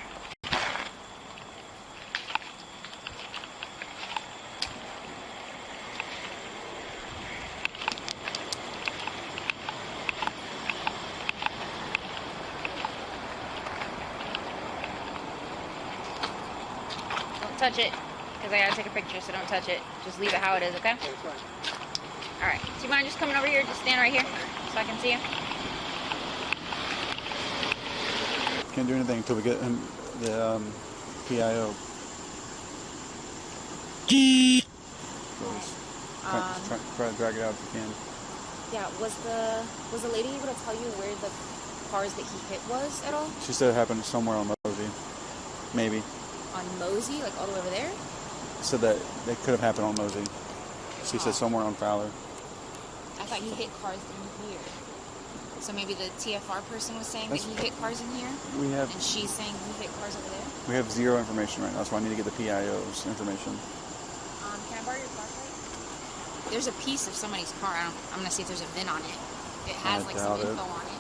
Touch it, because I gotta take a picture, so don't touch it. Just leave it how it is, okay? Alright, do you mind just coming over here? Just stand right here, so I can see you. Can't do anything until we get him the PIO. So try to drag it out if you can. Yeah, was the lady able to tell you where the cars that he hit was at all? She said it happened somewhere on Mosey. Maybe. On Mosey, like all the way over there? Said that they could have happened on Mosey. She said somewhere on Fowler. I thought he hit cars in here. So maybe the TFR person was saying that he hit cars in here? And she's saying he hit cars over there? We have zero information right now, so I need to get the PIO's information. Can I borrow your flashlight? There's a piece of somebody's car. I'm going to see if there's a VIN on it. It has like some info on it.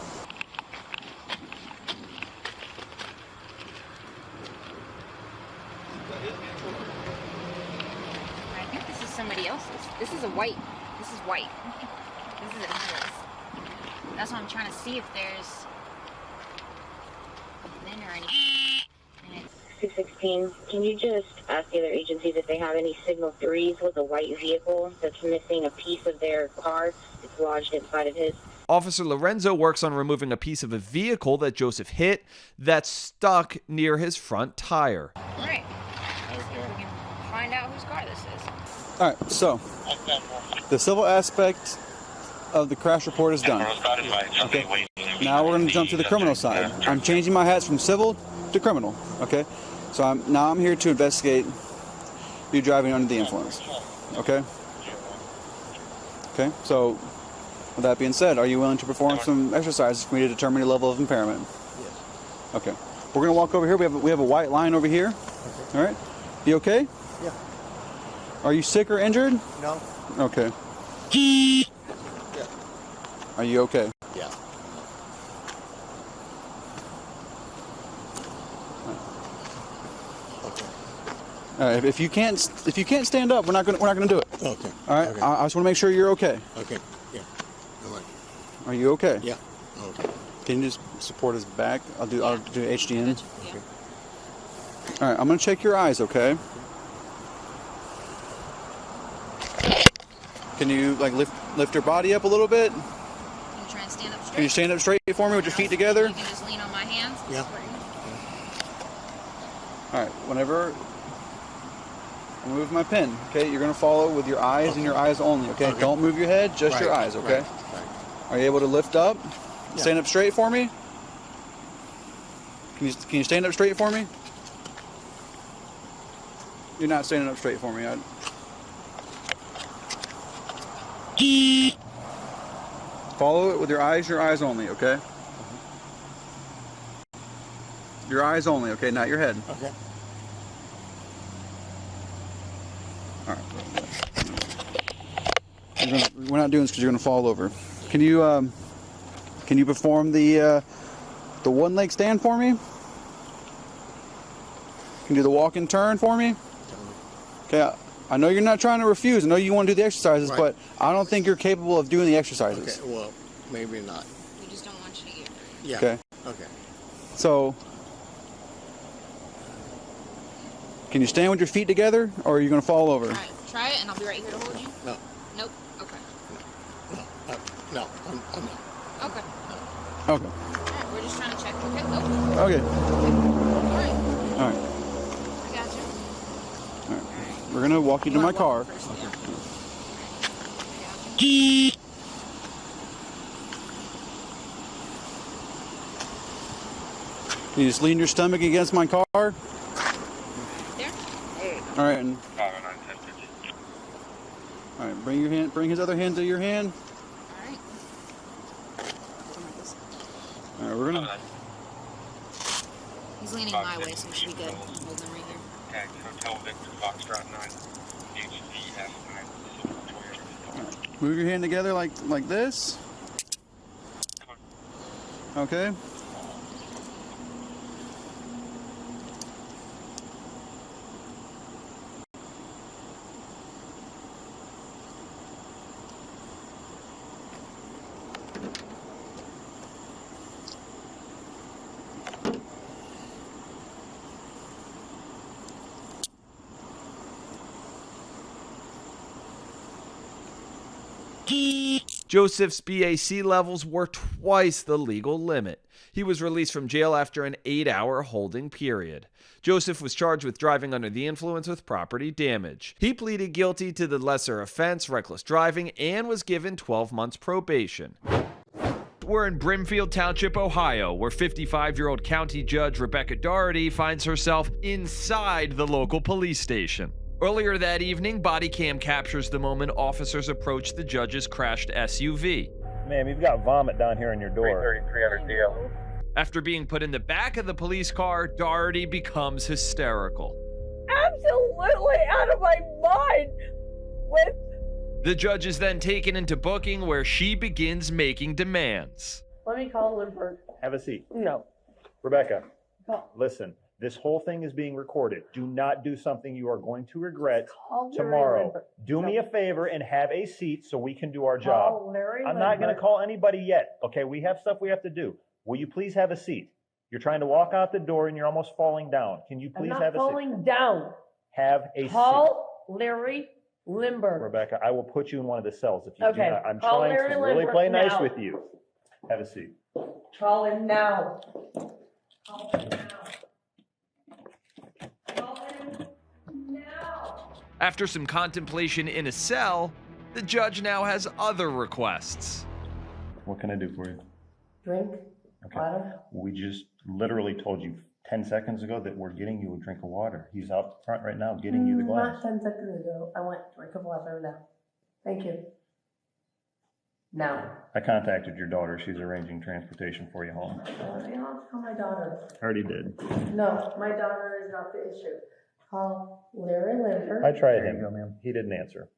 I think this is somebody else's. This is white. This is a his. That's what I'm trying to see if there's a VIN or anything. 216, can you just ask the other agencies if they have any signal 3s with a white vehicle that's missing a piece of their car? It's lodged inside of his. Officer Lorenzo works on removing a piece of a vehicle that Joseph hit that's stuck near his front tire. Alright. See if we can find out whose car this is. Alright, so the civil aspect of the crash report is done. Okay. Now we're going to jump to the criminal side. I'm changing my hats from civil to criminal. Okay. So I'm here to investigate you driving under the influence. Okay? Okay, so with that being said, are you willing to perform some exercises for me to determine your level of impairment? Yes. Okay. We're going to walk over here. We have a white line over here. Okay. All right? You okay? Yeah. Are you sick or injured? No. Okay. Yeah. Are you okay? Yeah. All right. If you can't stand up, we're not gonna do it. Okay. All right. Okay. I just want to make sure you're okay. Okay. Yeah. All right. Are you okay? Yeah. Okay. Can you just support his back? I'll do HDN. Okay. All right. I'm gonna check your eyes. Okay. Can you like lift your body up a little bit? Can you try and stand up straight? Can you stand up straight for me with your feet together? You can just lean on my hands. Yeah. All right. Whenever I move my pen, okay, you're gonna follow with your eyes and your eyes only. Okay. Don't move your head, just your eyes. Okay. Are you able to lift up? Yeah. Stand up straight for me. Can you stand up straight for me? You're not standing up straight for me. Follow it with your eyes only, okay? Your eyes only, okay? Not your head. Okay. All right. We're not doing this because you're going to fall over. Can you perform the one leg stand for me? Can you do the walk and turn for me? Okay. I know you're not trying to refuse. I know you want to do the exercises, Right. but I don't think you're capable of doing the exercises. Okay. Well, maybe not. We just don't want you to get hurt. Yeah. Okay. Okay. So, can you stand with your feet together, or are you going to fall over? All right, try it, and I'll be right here to hold you. No. Nope. Okay. No. I'm not. Okay. Okay. All right, we're just trying to check. Okay. Nope. Okay. All right. All right. I got you. All right. We're going to walk you to my car. Can you just lean your stomach against my car? All right. And, all right. Bring his other hand to your hand. All right. We're gonna. He's leaning my way, so it should be good. I'm holding him right here. Tag Hotel Victor Foxtrot 9, HVF 9. Move your hand together like this. Okay. Joseph's BAC levels were twice the legal limit. He was released from jail after an 8-hour holding period. Joseph was charged with driving under the influence with property damage. He pleaded guilty to the lesser offense, reckless driving, and was given 12 months probation. We're in Brimfield Township, Ohio, where 55-year-old County Judge Rebecca Doherty finds herself inside the local police station. Earlier that evening, Bodycam captures the moment officers approach the judge's crashed SUV. Ma'am, you've got vomit down here in your door. 300 DL. After being put in the back of the police car, Doherty becomes hysterical. Absolutely out of my mind with The judge is then taken into booking where she begins making demands. Let me call Goldberg. Have a seat. No. Rebecca, No. listen. This whole thing is being recorded. Do not do something you are going to regret Call Larry tomorrow. Lindbergh. Do me a favor and have a seat so we can do our job. Call Larry I'm not going to Lindbergh. call anybody yet. Okay, we have stuff we have to do. Will you please have a seat? You're trying to walk out the door and you're almost falling down. Can you please I'm not have a seat? falling down. Have a seat. Call Larry Lindbergh. Rebecca, I will put you in one of the cells if you Okay, do not. I'm call trying Larry to really Lindbergh play nice now. with you. Have a seat. Call him now. Call him now. After some contemplation in a cell, the judge now has other requests. What can I do for you? Drink. Okay. We just literally told you 10 seconds ago that we're getting you a drink of water. He's out front right now getting you the glass. Not 10 seconds ago. I want a drink of water now. Thank you. Now. I contacted your daughter. She's arranging transportation for you home. You don't tell my daughter. Already did. No, my daughter is not the issue. Call Larry Lindbergh. I tried him. Ma'am. He didn't answer.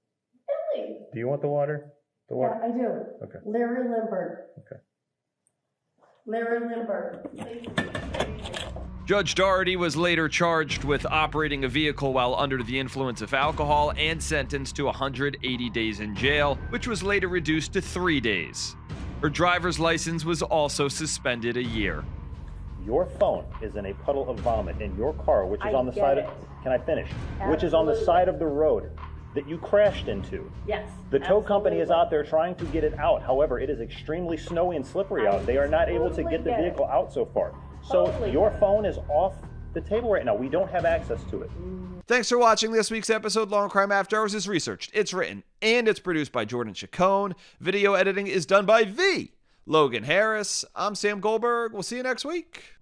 Really? Do you want the water? The water? Yeah, I do. Okay. Larry Lindbergh. Okay. Larry Lindbergh. Thank you. Judge Doherty was later charged with operating a vehicle while under the influence of alcohol and sentenced to 180 days in jail, which was later reduced to 3 days. Her driver's license was also suspended a year. Your phone is in a puddle of vomit in your car, which is on the side of... Can I finish? Absolutely. Which is on the side of the road that you crashed into. Yes. The tow company is out there trying to get it out. However, it is extremely snowy and slippery out. They are not able to get the vehicle out so far. So your phone is off the table right now. We don't have access to it. Thanks for watching this week's episode. Law and Crime After Hours is researched, it's written, and it's produced by Jordan Chacon. Video editing is done by the Logan Harris. I'm Sam Goldberg. We'll see you next week.